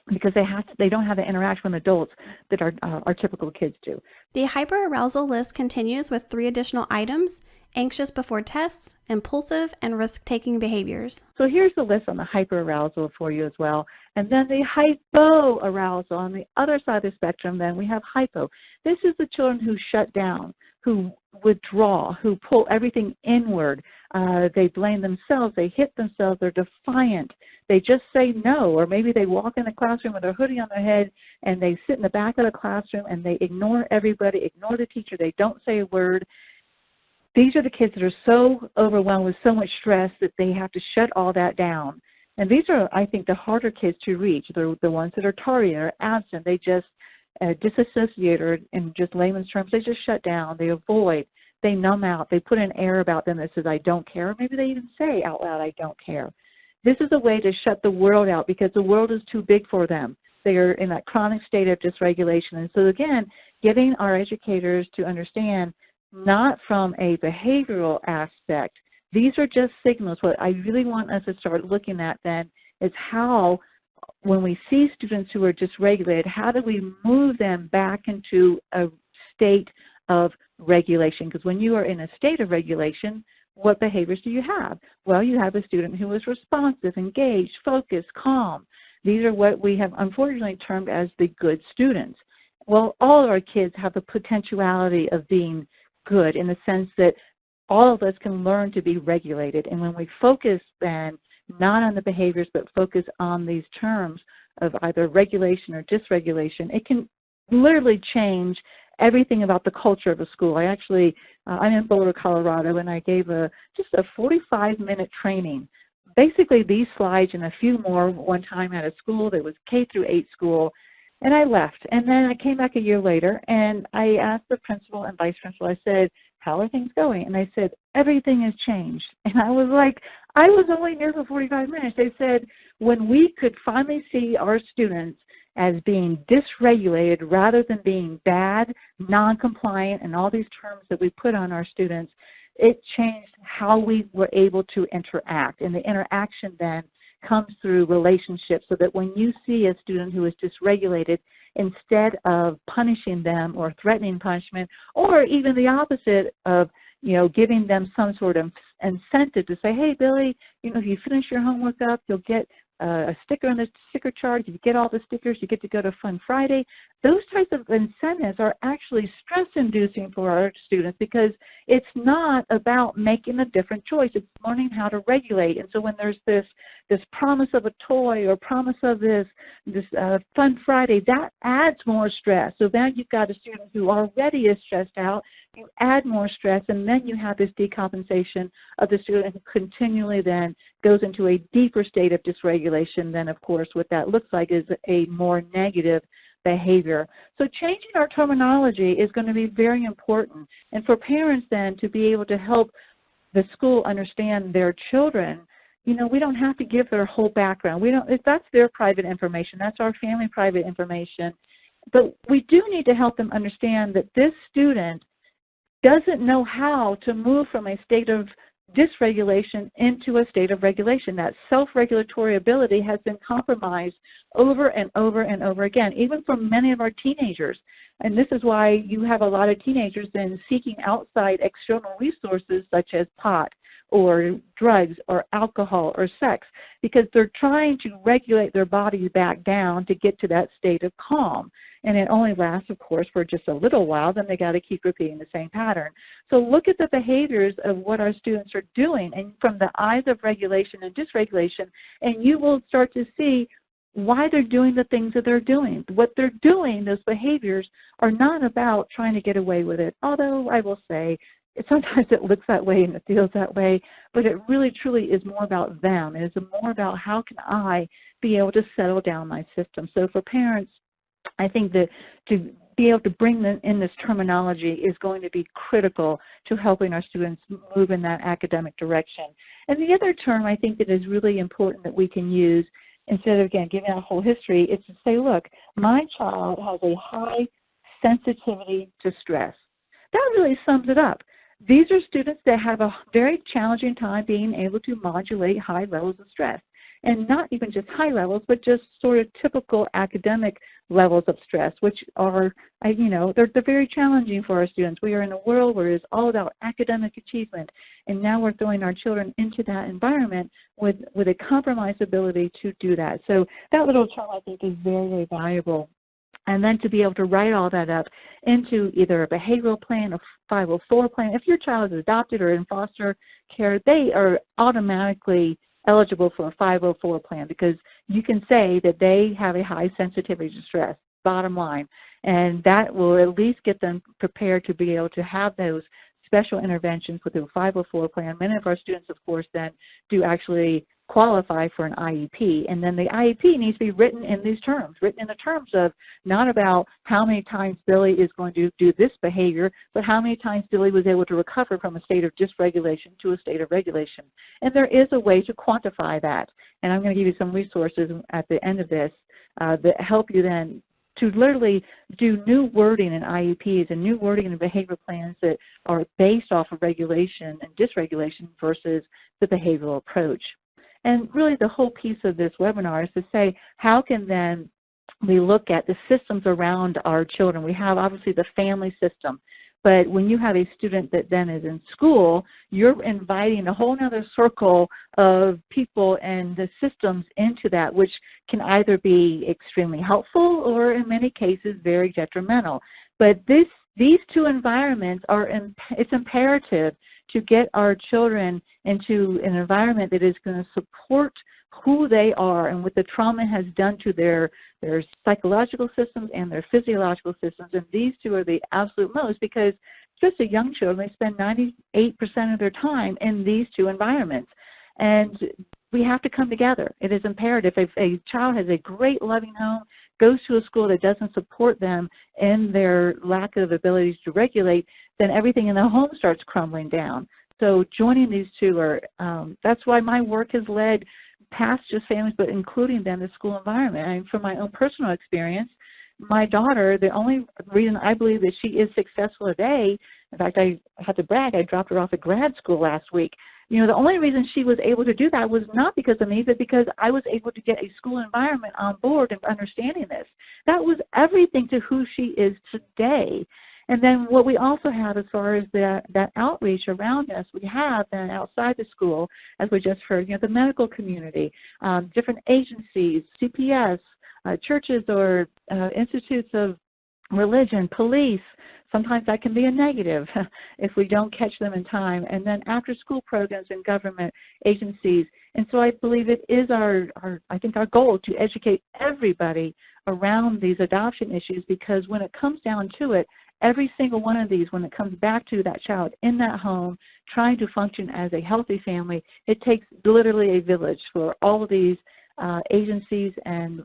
because they don't have the interaction with adults that our typical kids do. The hyperarousal list continues with 3 additional items, anxious before tests, impulsive, and risk-taking behaviors. So here's the list on the hyperarousal for you as well. And then the hypoarousal on the other side of the spectrum, then we have hypo. This is the children who shut down, who withdraw, who pull everything inward. They blame themselves, they hit themselves, they're defiant. They just say no, or maybe they walk in the classroom with their hoodie on their head and they sit in the back of the classroom and they ignore everybody, ignore the teacher, they don't say a word. These are the kids that are so overwhelmed with so much stress that they have to shut all that down. And these are, I think, the harder kids to reach. They're the ones that are tardy or absent. They just disassociate, or in just layman's terms, they just shut down. They avoid. They numb out. They put an air about them that says, I don't care. Or maybe they even say out loud, I don't care. This is a way to shut the world out because the world is too big for them. They are in that chronic state of dysregulation. And so again, getting our educators to understand, not from a behavioral aspect, these are just signals. What I really want us to start looking at then is how, when we see students who are dysregulated, how do we move them back into a state of regulation? Because when you are in a state of regulation, what behaviors do you have? Well, you have a student who is responsive, engaged, focused, calm. These are what we have unfortunately termed as the good students. Well, all of our kids have the potentiality of being good in the sense that all of us can learn to be regulated. And when we focus then not on the behaviors but focus on these terms of either regulation or dysregulation, it can literally change everything about the culture of a school. I'm in Boulder, Colorado, and I gave just a 45-minute training. Basically these slides and a few more one time at a school that was K-8 school, and I left. And then I came back a year later, and I asked the principal and vice principal, I said, how are things going? And they said, everything has changed. And I was like, I was only here for 45 minutes. They said, when we could finally see our students as being dysregulated rather than being bad, non-compliant, and all these terms that we put on our students, it changed how we were able to interact. And the interaction then comes through relationships, so that when you see a student who is dysregulated, instead of punishing them or threatening punishment, or even the opposite of giving them some sort of incentive to say, hey, Billy, if you finish your homework up, you'll get a sticker on the sticker chart. If you get all the stickers, you get to go to Fun Friday. Those types of incentives are actually stress-inducing for our students, because it's not about making a different choice. It's learning how to regulate. And so when there's this promise of a toy or promise of this Fun Friday, that adds more stress. So then you've got a student who already is stressed out. You add more stress, and then you have this decompensation of the student who continually then goes into a deeper state of dysregulation. Then, of course, what that looks like is a more negative behavior. So changing our terminology is going to be very important. And for parents then to be able to help the school understand their children, we don't have to give their whole background. If that's their private information, that's our family private information. But we do need to help them understand that this student doesn't know how to move from a state of dysregulation into a state of regulation. That self-regulatory ability has been compromised over and over and over again, even for many of our teenagers. And this is why you have a lot of teenagers then seeking outside external resources such as pot or drugs or alcohol or sex, because they're trying to regulate their bodies back down to get to that state of calm. And it only lasts, of course, for just a little while. Then they got to keep repeating the same pattern. So look at the behaviors of what our students are doing, and from the eyes of regulation and dysregulation, and you will start to see why they're doing the things that they're doing. What they're doing, those behaviors, are not about trying to get away with it. Although I will say, sometimes it looks that way and it feels that way, but it really truly is more about them. It is more about how can I be able to settle down my system. So for parents, I think that to be able to bring in this terminology is going to be critical to helping our students move in that academic direction. And the other term I think that is really important that we can use, instead of, again, giving a whole history, is to say, look, my child has a high sensitivity to stress. That really sums it up. These are students that have a very challenging time being able to modulate high levels of stress. and not even just high levels, but just sort of typical academic levels of stress, which are, they're very challenging for our students. We are in a world where it's all about academic achievement, and now we're throwing our children into that environment with a compromised ability to do that. So that little chart, I think, is very, very valuable. And then to be able to write all that up into either a behavioral plan, a 504 plan. If your child is adopted or in foster care, they are automatically eligible for a 504 plan, because you can say that they have a high sensitivity to stress, bottom line. And that will at least get them prepared to be able to have those special interventions with a 504 plan. Many of our students, of course, then do actually qualify for an IEP, and then the IEP needs to be written in these terms, written in the terms of not about how many times Billy is going to do this behavior, but how many times Billy was able to recover from a state of dysregulation to a state of regulation. And there is a way to quantify that, and I'm going to give you some resources at the end of this that help you then to literally do new wording in IEPs and new wording in behavioral plans that are based off of regulation and dysregulation versus the behavioral approach. And really the whole piece of this webinar is to say, how can then we look at the systems around our children? We have obviously the family system, but when you have a student that then is in school, you're inviting a whole other circle of people and the systems into that, which can either be extremely helpful or in many cases very detrimental. But these two environments it's imperative to get our children into an environment that is going to support who they are and what the trauma has done to their psychological systems and their physiological systems. And these two are the absolute most, because just a young children, they spend 98% of their time in these two environments. And we have to come together. It is imperative. If a child has a great loving home, goes to a school that doesn't support them in their lack of abilities to regulate, then everything in the home starts crumbling down. So joining these two are, that's why my work has led past just families, but including then the school environment. And from my own personal experience, my daughter, the only reason I believe that she is successful today, in fact, I have to brag, I dropped her off at grad school last week. The only reason she was able to do that was not because of me, but because I was able to get a school environment on board and understanding this. That was everything to who she is today. And then what we also have as far as that outreach around us, we have then outside the school, as we just heard, the medical community, different agencies, CPS, churches or institutes of religion, police. Sometimes that can be a negative if we don't catch them in time. And then after school programs and government agencies. And so I believe it is our goal to educate everybody around these adoption issues, because when it comes down to it, every single one of these, when it comes back to that child in that home, trying to function as a healthy family, it takes literally a village for all of these agencies and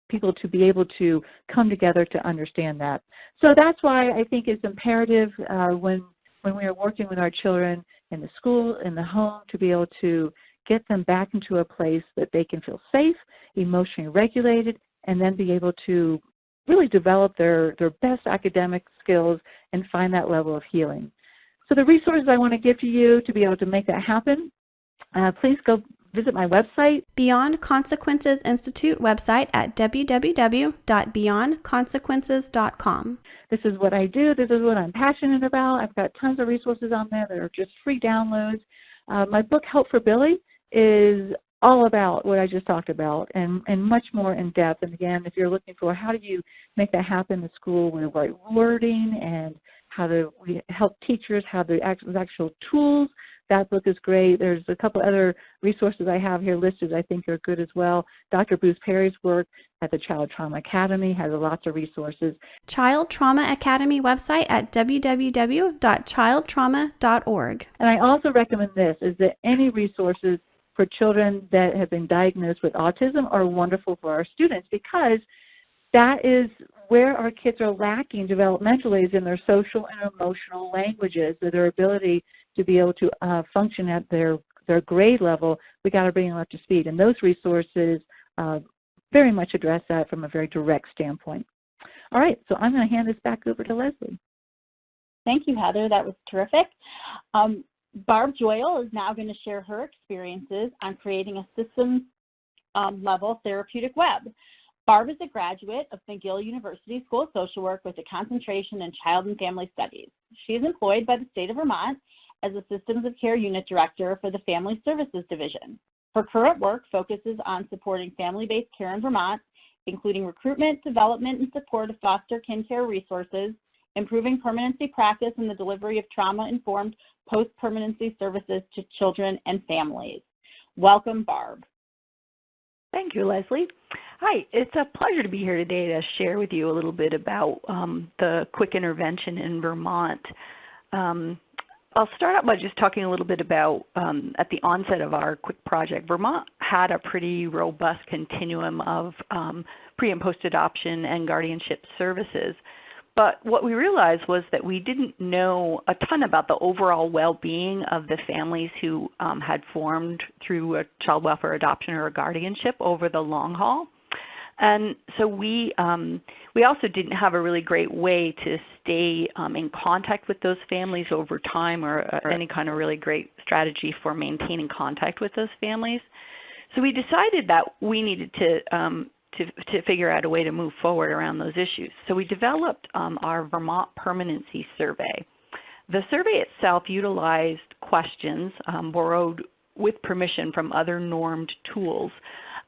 people to be able to come together to understand that. So that's why I think it's imperative when we are working with our children in the school, in the home, to be able to get them back into a place that they can feel safe, emotionally regulated, and then be able to really develop their best academic skills and find that level of healing. So the resources I want to give to you to be able to make that happen, please go visit my website. Beyond Consequences Institute website at www.beyondconsequences.com. This is what I do. This is what I'm passionate about. I've got tons of resources on there that are just free downloads. My book, Help for Billy, is all about what I just talked about and much more in depth. And again, if you're looking for how do you make that happen in school with the right wording and how do we help teachers have the actual tools, that book is great. There's a couple other resources I have here listed I think are good as well. Dr. Bruce Perry's work at the Child Trauma Academy has lots of resources. Child Trauma Academy website at www.childtrauma.org. And I also recommend this, is that any resources for children that have been diagnosed with autism are wonderful for our students, because that is where our kids are lacking developmentally, is in their social and emotional languages, their ability to be able to function at their grade level. We got to bring them up to speed, and those resources very much address that from a very direct standpoint. All right, so I'm going to hand this back over to Leslie. Thank you, Heather. That was terrific. Barb Joyle is now going to share her experiences on creating a level therapeutic web. Barb is a graduate of McGill University School of Social Work with a concentration in Child and Family Studies. She is employed by the state of Vermont as a Systems of Care Unit Director for the Family Services Division. Her current work focuses on supporting family-based care in Vermont, including recruitment, development, and support of foster kin care resources, improving permanency practice and the delivery of trauma-informed post-permanency services to children and families. Welcome, Barb. Thank you, Leslie. Hi, it's a pleasure to be here today to share with you a little bit about the quick intervention in Vermont. I'll start out by just talking a little bit about, at the onset of our quick project, Vermont had a pretty robust continuum of pre- and post-adoption and guardianship services. But what we realized was that we didn't know a ton about the overall well-being of the families who had formed through a child welfare adoption or a guardianship over the long haul. And so we also didn't have a really great way to stay in contact with those families over time, or any kind of really great strategy for maintaining contact with those families. So we decided that we needed to figure out a way to move forward around those issues. So we developed our Vermont Permanency Survey. The survey itself utilized questions borrowed with permission from other normed tools,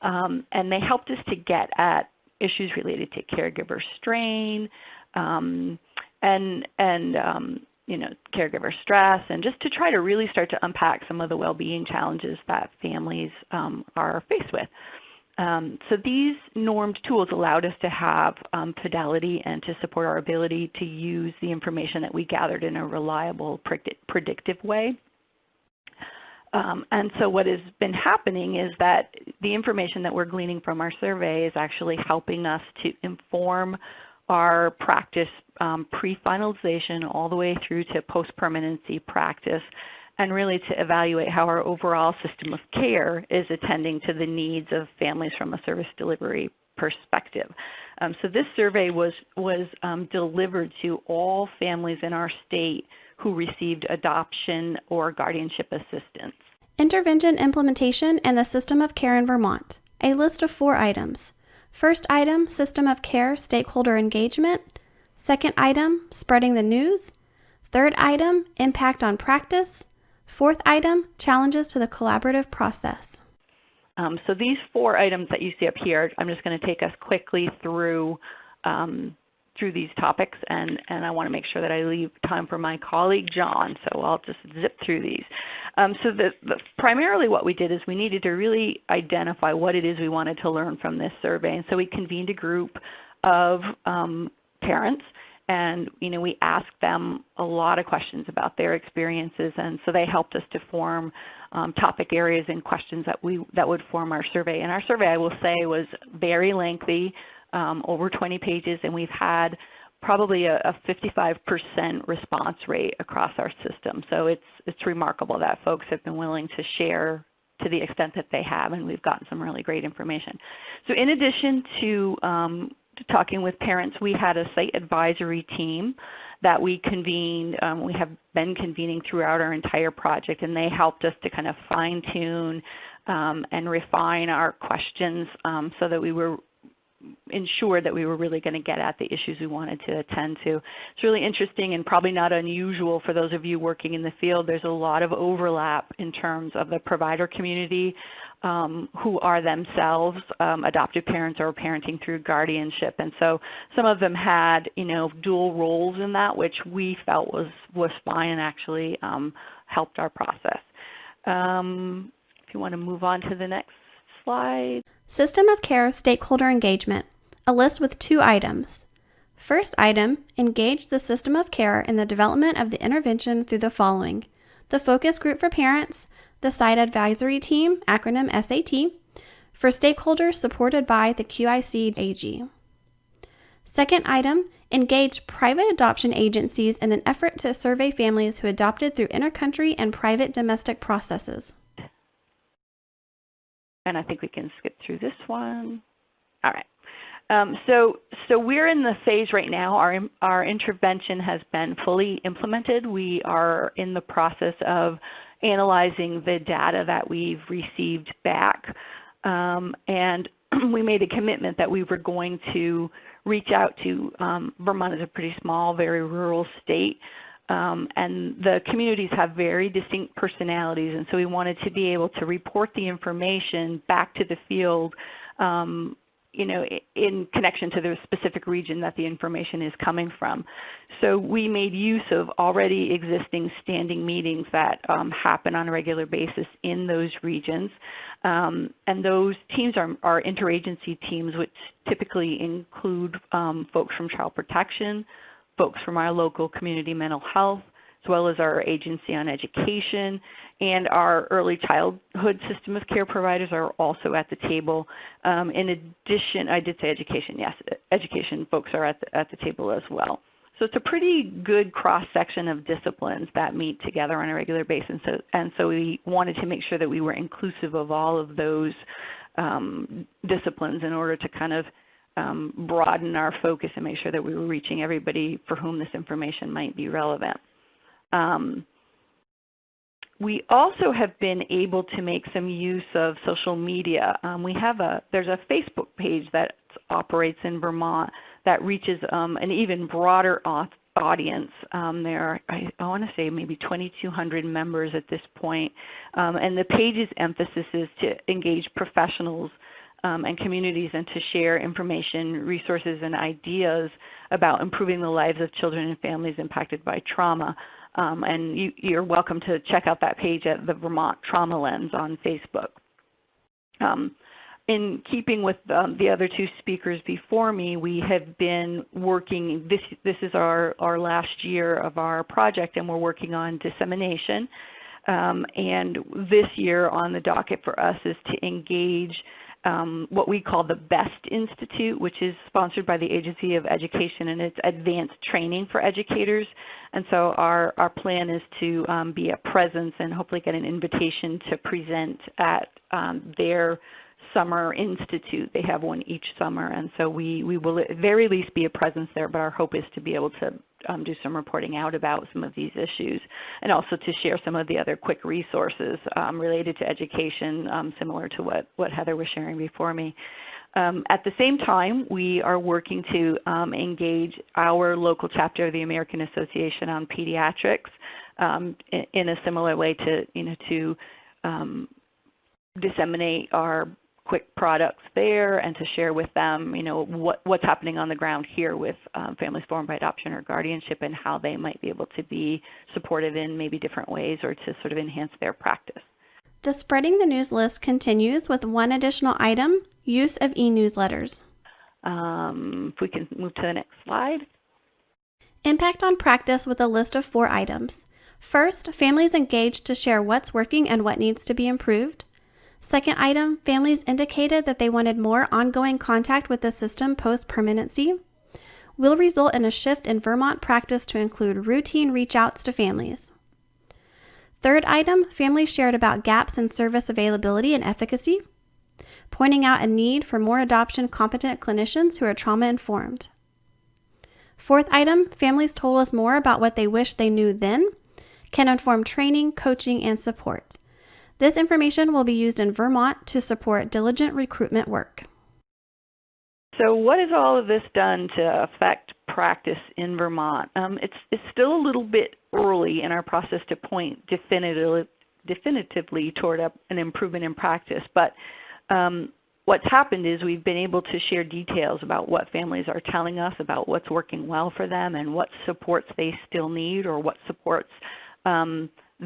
and they helped us to get at issues related to caregiver strain and caregiver stress, and just to try to really start to unpack some of the well-being challenges that families are faced with. So these normed tools allowed us to have fidelity and to support our ability to use the information that we gathered in a reliable, predictive way. And so what has been happening is that the information that we're gleaning from our survey is actually helping us to inform our practice pre-finalization all the way through to post-permanency practice, and really to evaluate how our overall system of care is attending to the needs of families from a service delivery perspective. So this survey was delivered to all families in our state who received adoption or guardianship assistance. Intervention implementation and the system of care in Vermont. A list of 4 items. First item, system of care stakeholder engagement. Second item, spreading the news. Third item, impact on practice. Fourth item, challenges to the collaborative process. So these 4 items that you see up here, I'm just going to take us quickly through these topics, and I want to make sure that I leave time for my colleague John, so I'll just zip through these. So primarily what we did is we needed to really identify what it is we wanted to learn from this survey, and so we convened a group of parents, and we asked them a lot of questions about their experiences, and so they helped us to form topic areas and questions that would form our survey. And our survey, I will say, was very lengthy, over 20 pages, and we've had probably a 55% response rate across our system. So it's remarkable that folks have been willing to share to the extent that they have, and we've gotten some really great information. So in addition to talking with parents, we had a site advisory team that we convened. We have been convening throughout our entire project, and they helped us to kind of fine-tune and refine our questions so that we were ensured that we were really going to get at the issues we wanted to attend to. It's really interesting and probably not unusual for those of you working in the field. There's a lot of overlap in terms of the provider community who are themselves adoptive parents or parenting through guardianship. And so some of them had dual roles in that, which we felt was fine and actually helped our process. If you want to move on to the next slide. System of care stakeholder engagement. A list with 2 items. First item, engage the system of care in the development of the intervention through the following: the focus group for parents, the site advisory team, acronym SAT, for stakeholders supported by the QIC-AG. Second item, engage private adoption agencies in an effort to survey families who adopted through intercountry and private domestic processes. And I think we can skip through this one. All right. So we're in the phase right now. Our intervention has been fully implemented. We are in the process of analyzing the data that we've received back. and we made a commitment that we were going to reach out to, Vermont is a pretty small, very rural state, and the communities have very distinct personalities, and so we wanted to be able to report the information back to the field, in connection to the specific region that the information is coming from. So we made use of already existing standing meetings that happen on a regular basis in those regions. And those teams are interagency teams, which typically include folks from child protection, folks from our local community mental health, as well as our agency on education, and our early childhood system of care providers are also at the table. In addition, I did say education, yes, education folks are at the table as well. So it's a pretty good cross-section of disciplines that meet together on a regular basis, and so we wanted to make sure that we were inclusive of all of those disciplines in order to kind of broaden our focus and make sure that we were reaching everybody for whom this information might be relevant. We also have been able to make some use of social media. There's a Facebook page that operates in Vermont that reaches an even broader audience. There are, I want to say, maybe 2,200 members at this point, and the page's emphasis is to engage professionals and communities and to share information, resources, and ideas about improving the lives of children and families impacted by trauma. And you're welcome to check out that page at the Vermont Trauma Lens on Facebook. In keeping with the other two speakers before me, we have been working, this is our last year of our project, and we're working on dissemination. And this year on the docket for us is to engage what we call the BEST Institute, which is sponsored by the Agency of Education, and it's advanced training for educators. And so our plan is to be a presence and hopefully get an invitation to present at their summer institute. They have one each summer, and so we will at the very least be a presence there, but our hope is to be able to do some reporting out about some of these issues, and also to share some of the other quick resources related to education, similar to what Heather was sharing before me. At the same time, we are working to engage our local chapter of the American Association on Pediatrics in a similar way to disseminate our quick products there and to share with them what's happening on the ground here with families formed by adoption or guardianship, and how they might be able to be supported in maybe different ways or to sort of enhance their practice. The Spreading the News list continues with one additional item: use of e-newsletters. If we can move to the next slide. Impact on practice with a list of 4 items. First, families engaged to share what's working and what needs to be improved. Second item, families indicated that they wanted more ongoing contact with the system post-permanency. Will result in a shift in Vermont practice to include routine reach-outs to families. Third item, families shared about gaps in service availability and efficacy, pointing out a need for more adoption competent clinicians who are trauma-informed. Fourth item, families told us more about what they wish they knew then, can inform training, coaching, and support. This information will be used in Vermont to support diligent recruitment work. So what has all of this done to affect practice in Vermont? It's still a little bit early in our process to point definitively toward an improvement in practice, but what's happened is we've been able to share details about what families are telling us about what's working well for them and what supports they still need, or what supports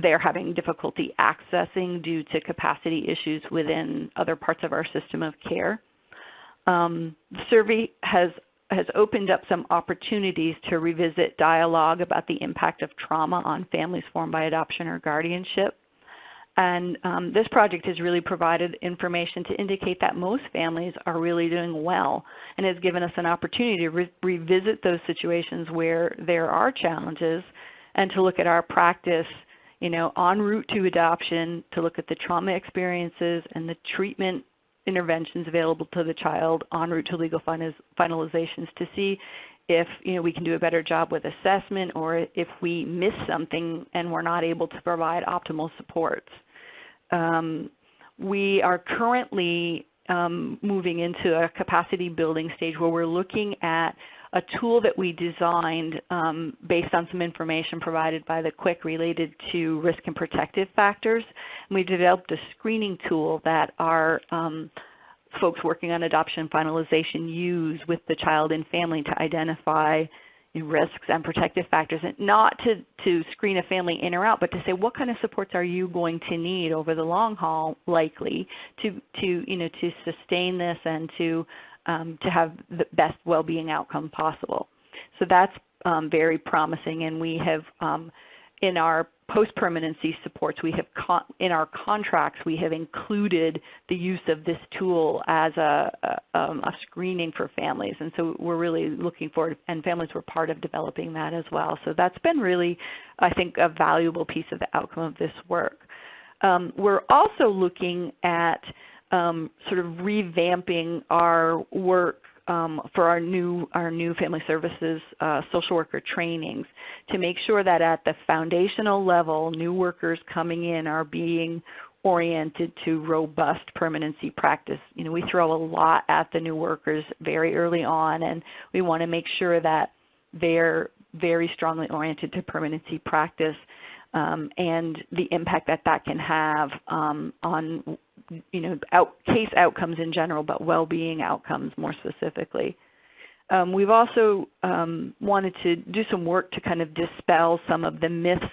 they're having difficulty accessing due to capacity issues within other parts of our system of care. The survey has opened up some opportunities to revisit dialogue about the impact of trauma on families formed by adoption or guardianship. And this project has really provided information to indicate that most families are really doing well, and has given us an opportunity to revisit those situations where there are challenges, and to look at our practice en route to adoption, to look at the trauma experiences and the treatment interventions available to the child en route to legal finalizations, to see if we can do a better job with assessment, or if we miss something and we're not able to provide optimal supports. we are currently moving into a capacity building stage where we're looking at a tool that we designed based on some information provided by the QIC related to risk and protective factors. And we developed a screening tool that our folks working on adoption finalization use with the child and family to identify risks and protective factors, and not to screen a family in or out, but to say what kind of supports are you going to need over the long haul, likely to sustain this and to have the best well-being outcome possible. So that's very promising, and we have in our post-permanency supports, we have in our contracts we have included the use of this tool as a screening for families, and so we're really looking forward, and families were part of developing that as well. So that's been really, I think, a valuable piece of the outcome of this work. We're also looking at sort of revamping our work for our new family services social worker trainings to make sure that at the foundational level, new workers coming in are being oriented to robust permanency practice. We throw a lot at the new workers very early on, and we want to make sure that they're very strongly oriented to permanency practice and the impact that that can have on case outcomes in general, but well-being outcomes more specifically. We've also wanted to do some work to kind of dispel some of the myths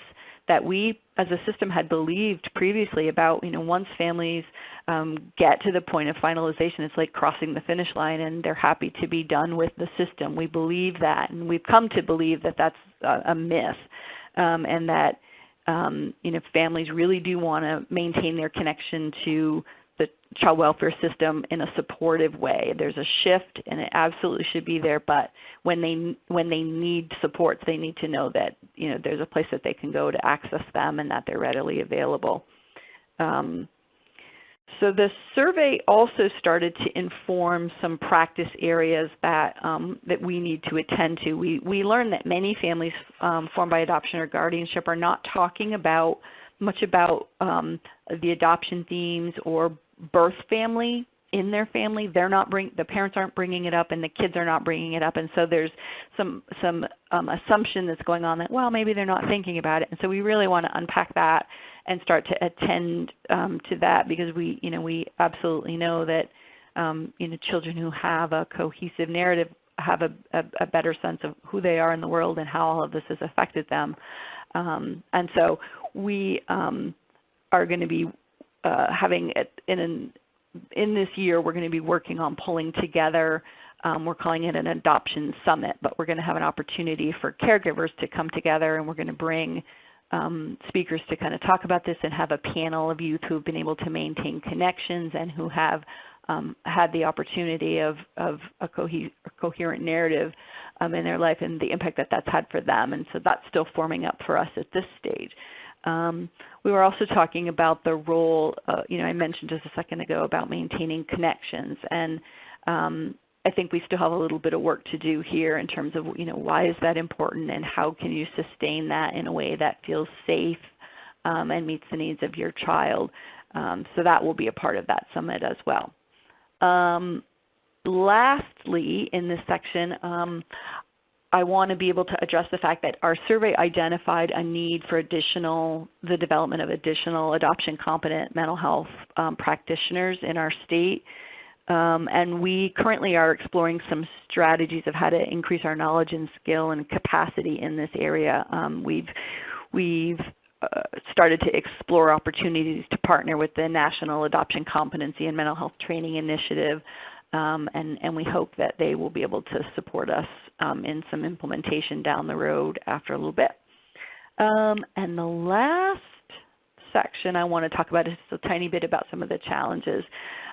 that we as a system had believed previously about, once families get to the point of finalization, it's like crossing the finish line and they're happy to be done with the system. We believe that, and we've come to believe that that's a myth, and that families really do want to maintain their connection to the child welfare system in a supportive way. There's a shift, and it absolutely should be there, but when they need supports, they need to know that there's a place that they can go to access them and that they're readily available. So the survey also started to inform some practice areas that we need to attend to. We learned that many families formed by adoption or guardianship are not talking much about the adoption themes or birth family in their family. The parents aren't bringing it up, and the kids are not bringing it up, and so there's some assumption that's going on that, well, maybe they're not thinking about it. And so we really want to unpack that and start to attend to that, because we absolutely know that children who have a cohesive narrative have a better sense of who they are in the world and how all of this has affected them. And so we are going to be having in this year, we're going to be working on pulling together, we're calling it an adoption summit, but we're going to have an opportunity for caregivers to come together, and we're going to bring speakers to kind of talk about this and have a panel of youth who have been able to maintain connections and who have had the opportunity of a coherent narrative in their life and the impact that that's had for them. And so that's still forming up for us at this stage. We were also talking about the role, I mentioned just a second ago about maintaining connections, and I think we still have a little bit of work to do here in terms of, why is that important and how can you sustain that in a way that feels safe and meets the needs of your child. So that will be a part of that summit as well. Lastly, in this section, I want to be able to address the fact that our survey identified a need for the development of additional adoption competent mental health practitioners in our state. And we currently are exploring some strategies of how to increase our knowledge and skill and capacity in this area. We've started to explore opportunities to partner with the National Adoption Competency and Mental Health Training Initiative, and we hope that they will be able to support us in some implementation down the road after a little bit. And the last section I want to talk about is just a tiny bit about some of the challenges.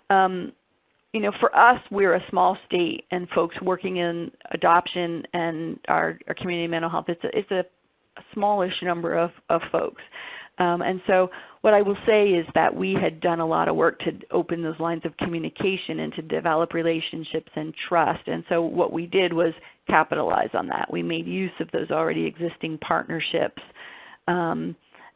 For us, we're a small state, and folks working in adoption and our community mental health, it's a smallish number of folks. And so what I will say is that we had done a lot of work to open those lines of communication and to develop relationships and trust. And so what we did was capitalize on that. We made use of those already existing partnerships.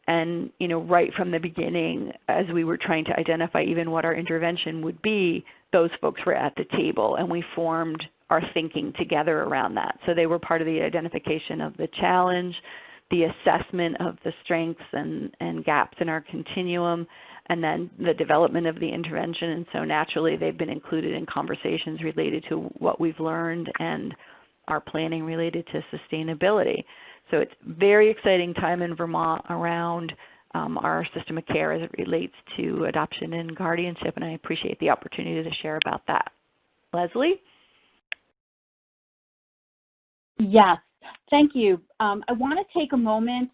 And right from the beginning, as we were trying to identify even what our intervention would be, those folks were at the table, and we formed our thinking together around that. So they were part of the identification of the challenge, the assessment of the strengths and gaps in our continuum, and then the development of the intervention. And so naturally they've been included in conversations related to what we've learned and our planning related to sustainability. So it's a very exciting time in Vermont around our system of care as it relates to adoption and guardianship, and I appreciate the opportunity to share about that. Leslie? Yes, thank you. I want to take a moment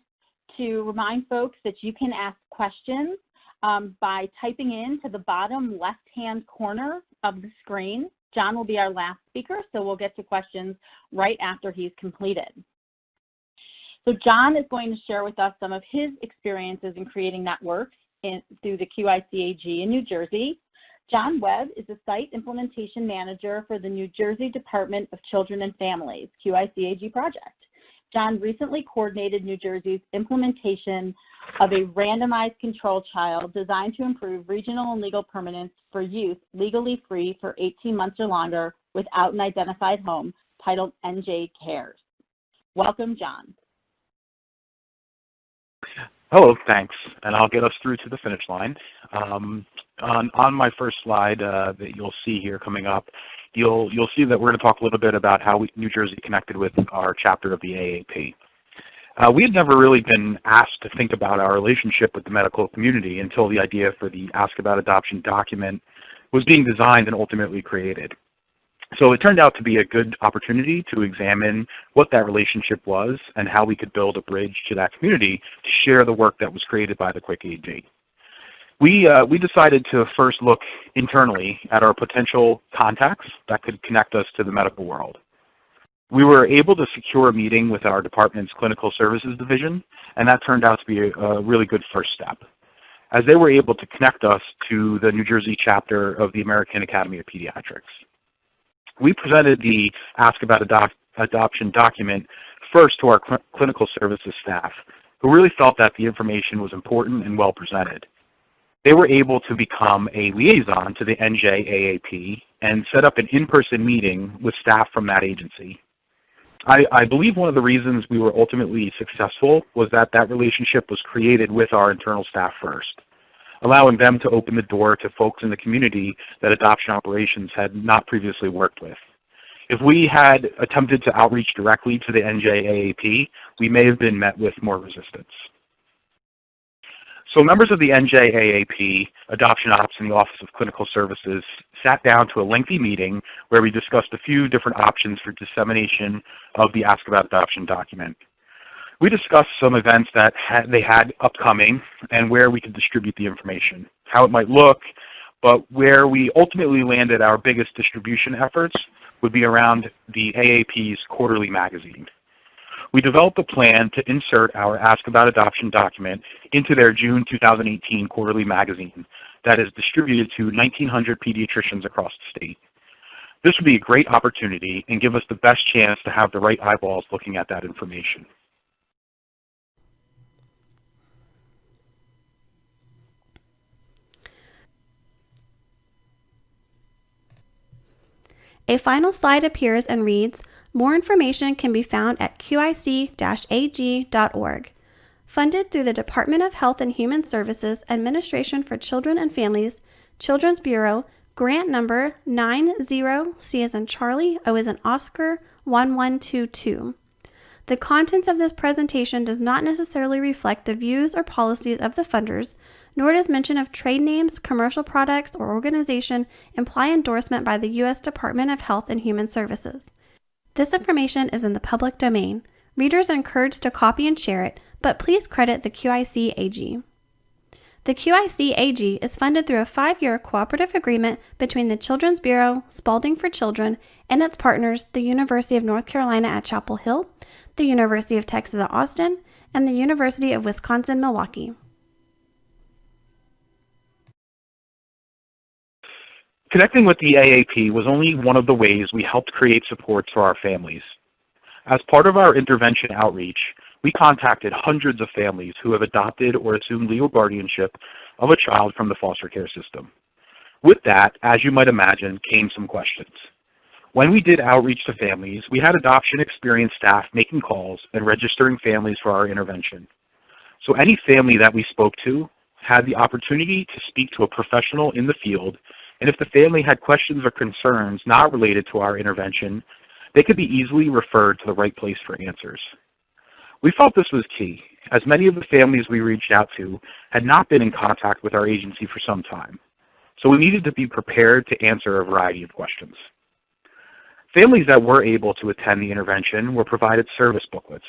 to remind folks that you can ask questions by typing in to the bottom left-hand corner of the screen. John will be our last speaker, so we'll get to questions right after he's completed. So John is going to share with us some of his experiences in creating networks through the QIC-AG in New Jersey. John Webb is the Site Implementation Manager for the New Jersey Department of Children and Families, QIC-AG project. John recently coordinated New Jersey's implementation of a randomized control trial designed to improve regional and legal permanence for youth legally free for 18 months or longer without an identified home, titled NJ Cares. Welcome, John. Hello, thanks, and I'll get us through to the finish line. On my first slide that you'll see here coming up, you'll see that we're going to talk a little bit about how New Jersey connected with our chapter of the AAP. We had never really been asked to think about our relationship with the medical community until the idea for the Ask About Adoption document was being designed and ultimately created. So it turned out to be a good opportunity to examine what that relationship was and how we could build a bridge to that community to share the work that was created by the QIC-AG. We decided to first look internally at our potential contacts that could connect us to the medical world. We were able to secure a meeting with our department's clinical services division, and that turned out to be a really good first step, as they were able to connect us to the New Jersey chapter of the American Academy of Pediatrics. We presented the Ask About Adoption document first to our clinical services staff, who really felt that the information was important and well presented. They were able to become a liaison to the NJAAP and set up an in-person meeting with staff from that agency. I believe one of the reasons we were ultimately successful was that that relationship was created with our internal staff first, allowing them to open the door to folks in the community that adoption operations had not previously worked with. If we had attempted to outreach directly to the NJAAP, we may have been met with more resistance. So members of the NJAAP, Adoption Ops, and the Office of Clinical Services sat down to a lengthy meeting where we discussed a few different options for dissemination of the Ask About Adoption document. We discussed some events that they had upcoming and where we could distribute the information, how it might look, but where we ultimately landed our biggest distribution efforts would be around the AAP's quarterly magazine. We developed a plan to insert our Ask About Adoption document into their June 2018 quarterly magazine that is distributed to 1,900 pediatricians across the state. This would be a great opportunity and give us the best chance to have the right eyeballs looking at that information. A final slide appears and reads, "More information can be found at qic-ag.org." Funded through the Department of Health and Human Services Administration for Children and Families, Children's Bureau, grant number 90C as in Charlie, O as in Oscar, 1122. The contents of this presentation does not necessarily reflect the views or policies of the funders, nor does mention of trade names, commercial products, or organization imply endorsement by the U.S. Department of Health and Human Services. This information is in the public domain. Readers are encouraged to copy and share it, but please credit the QIC-AG. The QIC-AG is funded through a 5-year cooperative agreement between the Children's Bureau, Spalding for Children, and its partners, the University of North Carolina at Chapel Hill, the University of Texas at Austin, and the University of Wisconsin-Milwaukee. Connecting with the AAP was only one of the ways we helped create supports for our families. As part of our intervention outreach, we contacted hundreds of families who have adopted or assumed legal guardianship of a child from the foster care system. With that, as you might imagine, came some questions. When we did outreach to families, we had adoption experienced staff making calls and registering families for our intervention. So any family that we spoke to had the opportunity to speak to a professional in the field, and if the family had questions or concerns not related to our intervention, they could be easily referred to the right place for answers. We felt this was key, as many of the families we reached out to had not been in contact with our agency for some time. So we needed to be prepared to answer a variety of questions. Families that were able to attend the intervention were provided service booklets,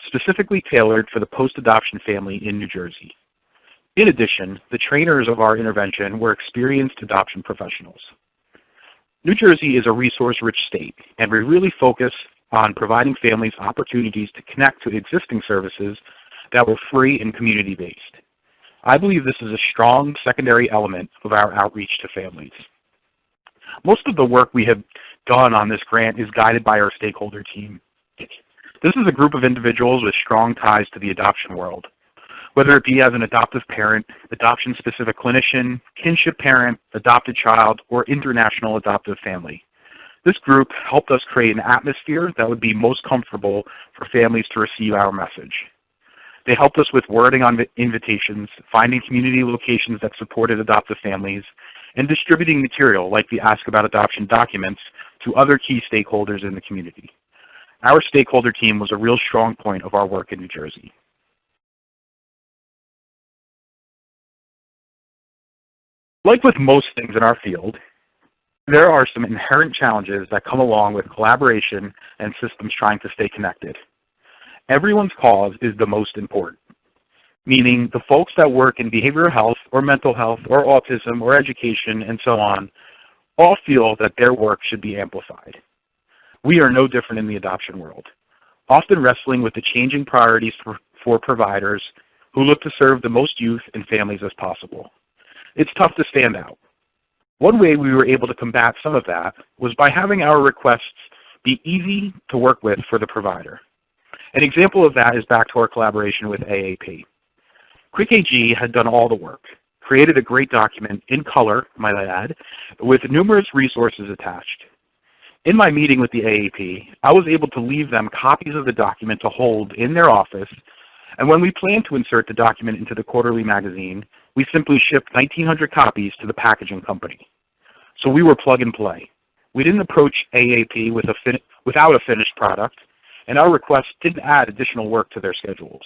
specifically tailored for the post-adoption family in New Jersey. In addition, the trainers of our intervention were experienced adoption professionals. New Jersey is a resource-rich state, and we really focus on providing families opportunities to connect to existing services that were free and community-based. I believe this is a strong secondary element of our outreach to families. Most of the work we have done on this grant is guided by our stakeholder team. This is a group of individuals with strong ties to the adoption world, whether it be as an adoptive parent, adoption-specific clinician, kinship parent, adopted child, or international adoptive family. This group helped us create an atmosphere that would be most comfortable for families to receive our message. They helped us with wording on invitations, finding community locations that supported adoptive families, and distributing material like the Ask About Adoption documents to other key stakeholders in the community. Our stakeholder team was a real strong point of our work in New Jersey. Like with most things in our field, there are some inherent challenges that come along with collaboration and systems trying to stay connected. Everyone's cause is the most important, meaning the folks that work in behavioral health or mental health or autism or education and so on all feel that their work should be amplified. We are no different in the adoption world, often wrestling with the changing priorities for providers who look to serve the most youth and families as possible. It's tough to stand out. One way we were able to combat some of that was by having our requests be easy to work with for the provider. An example of that is back to our collaboration with AAP. QIC-AG had done all the work, created a great document in color, might I add, with numerous resources attached. In my meeting with the AAP, I was able to leave them copies of the document to hold in their office, and when we planned to insert the document into the quarterly magazine, we simply shipped 1,900 copies to the packaging company. So we were plug and play. We didn't approach AAP without a finished product, and our requests didn't add additional work to their schedules.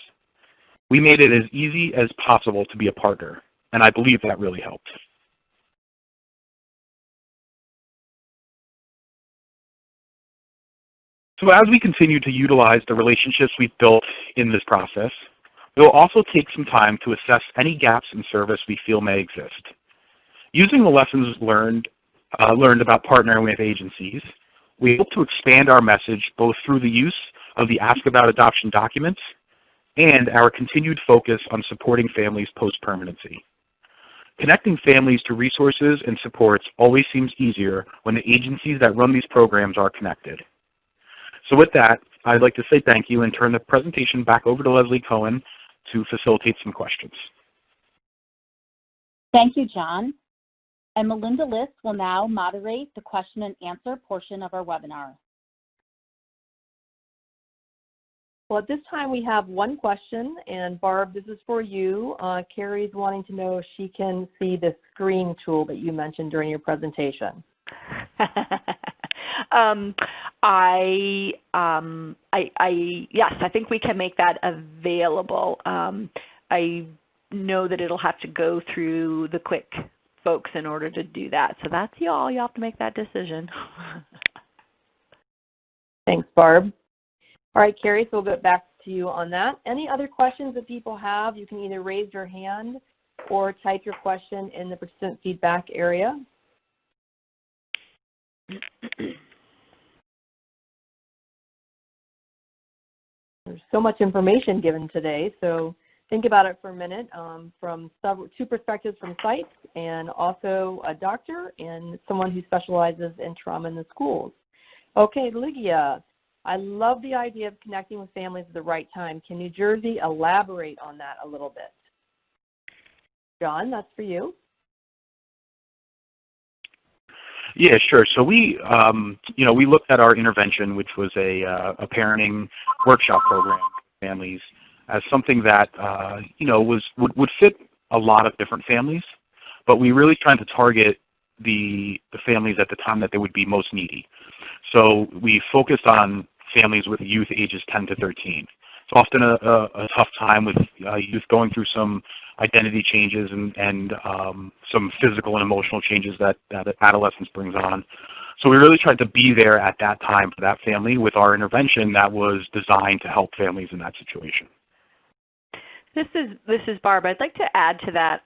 We made it as easy as possible to be a partner, and I believe that really helped. So as we continue to utilize the relationships we've built in this process, we will also take some time to assess any gaps in service we feel may exist. Using the lessons learned about partnering with agencies, we hope to expand our message both through the use of the Ask About Adoption documents and our continued focus on supporting families post-permanency. Connecting families to resources and supports always seems easier when the agencies that run these programs are connected. So with that, I'd like to say thank you and turn the presentation back over to Leslie Cohen to facilitate some questions. Thank you, John. And Melinda List will now moderate the question and answer portion of our webinar. Well, at this time we have one question, and Barb, this is for you. Carrie's wanting to know if she can see the screen tool that you mentioned during your presentation. Yes, I think we can make that available. I know that it'll have to go through the quick folks in order to do that. So that's y'all. You have to make that decision. Thanks, Barb. All right, Carrie, so we'll get back to you on that. Any other questions that people have, you can either raise your hand or type your question in the participant feedback area. There's so much information given today, so think about it for a minute from two perspectives from sites and also a doctor and someone who specializes in trauma in the schools. Okay, Lygia, I love the idea of connecting with families at the right time. Can New Jersey elaborate on that a little bit? John, that's for you. Yeah, sure. So we looked at our intervention, which was a parenting workshop program for families, as something that would fit a lot of different families, but we really tried to target the families at the time that they would be most needy. So we focused on families with youth ages 10 to 13. It's often a tough time with youth going through some identity changes and some physical and emotional changes that adolescence brings on. So we really tried to be there at that time for that family with our intervention that was designed to help families in that situation. This is Barb. I'd like to add to that.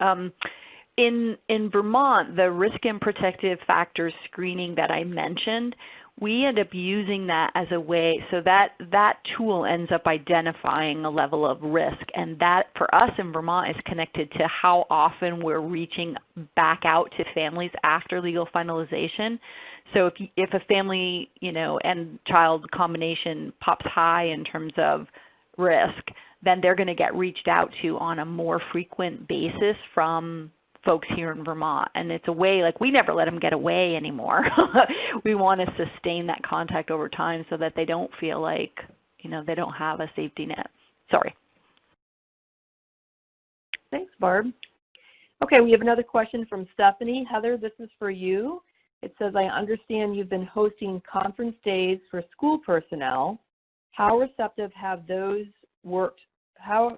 In Vermont, the risk and protective factors screening that I mentioned, we end up using that as a way, so that tool ends up identifying a level of risk, and that for us in Vermont is connected to how often we're reaching back out to families after legal finalization. So if a family and child combination pops high in terms of risk, then they're going to get reached out to on a more frequent basis from folks here in Vermont. And it's a way, like, we never let them get away anymore. We want to sustain that contact over time so that they don't feel like, they don't have a safety net. Sorry. Thanks, Barb. Okay, we have another question from Stephanie. Heather, this is for you. It says, I understand you've been hosting conference days for school personnel. How receptive have those worked? How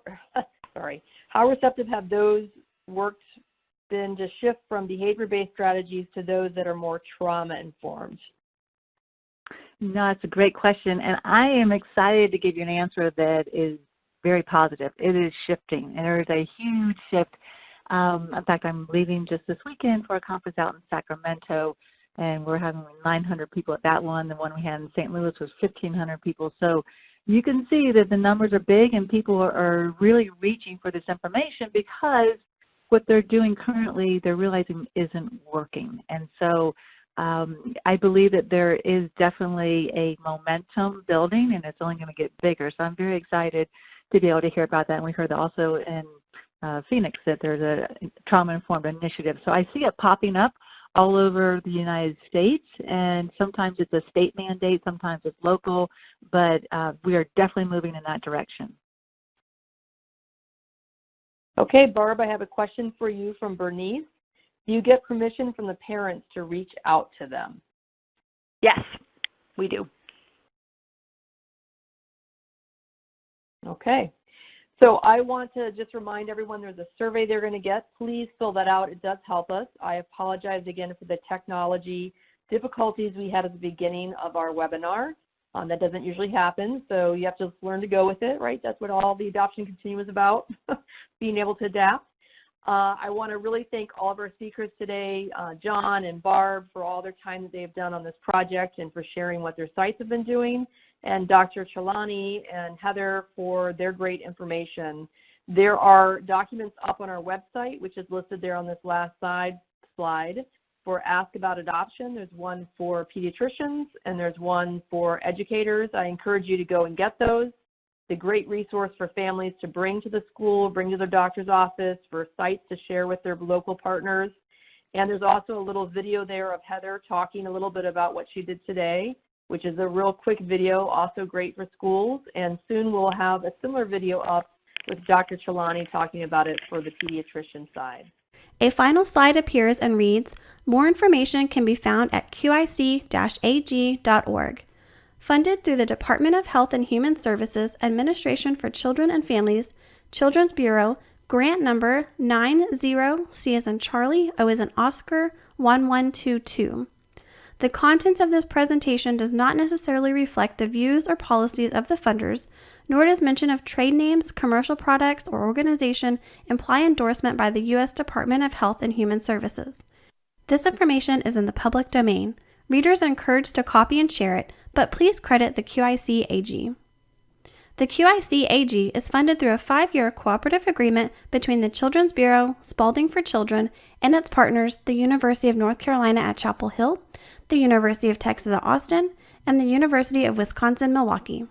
receptive have those worked been to shift from behavior-based strategies to those that are more trauma-informed? No, it's a great question, and I am excited to give you an answer that is very positive. It is shifting, and there is a huge shift. In fact, I'm leaving just this weekend for a conference out in Sacramento, and we're having 900 people at that one. The one we had in St. Louis was 1,500 people. So you can see that the numbers are big, and people are really reaching for this information because what they're doing currently, they're realizing isn't working. And so I believe that there is definitely a momentum building, and it's only going to get bigger. So I'm very excited to be able to hear about that. And we heard also in Phoenix that there's a trauma-informed initiative. So I see it popping up all over the United States, and sometimes it's a state mandate, sometimes it's local, but we are definitely moving in that direction. Okay, Barb, I have a question for you from Bernice. Do you get permission from the parents to reach out to them? Yes, we do. Okay. So I want to just remind everyone there's a survey they're going to get. Please fill that out. It does help us. I apologize again for the technology difficulties we had at the beginning of our webinar. That doesn't usually happen, so you have to learn to go with it, right? That's what all the adoption continuum is about, being able to adapt. I want to really thank all of our speakers today, John and Barb, for all their time that they've done on this project and for sharing what their sites have been doing, and Dr. Chelani and Heather for their great information. There are documents up on our website, which is listed there on this last slide. For Ask About Adoption. There's one for pediatricians and there's one for educators. I encourage you to go and get those. It's a great resource for families to bring to the school, bring to their doctor's office, for sites to share with their local partners. And there's also a little video there of Heather talking a little bit about what she did today, which is a real quick video, also great for schools. And soon we'll have a similar video up with Dr. Chelani talking about it for the pediatrician side. A final slide appears and reads, more information can be found at QIC-AG.org. Funded through the Department of Health and Human Services Administration for Children and Families, Children's Bureau, grant number 90C as in Charlie, O as in Oscar, 1122. The contents of this presentation does not necessarily reflect the views or policies of the funders, nor does mention of trade names, commercial products, or organization imply endorsement by the U.S. Department of Health and Human Services. This information is in the public domain. Readers are encouraged to copy and share it, but please credit the QIC-AG. The QIC-AG is funded through a 5-year cooperative agreement between the Children's Bureau, Spalding for Children, and its partners, the University of North Carolina at Chapel Hill, the University of Texas at Austin, and the University of Wisconsin-Milwaukee.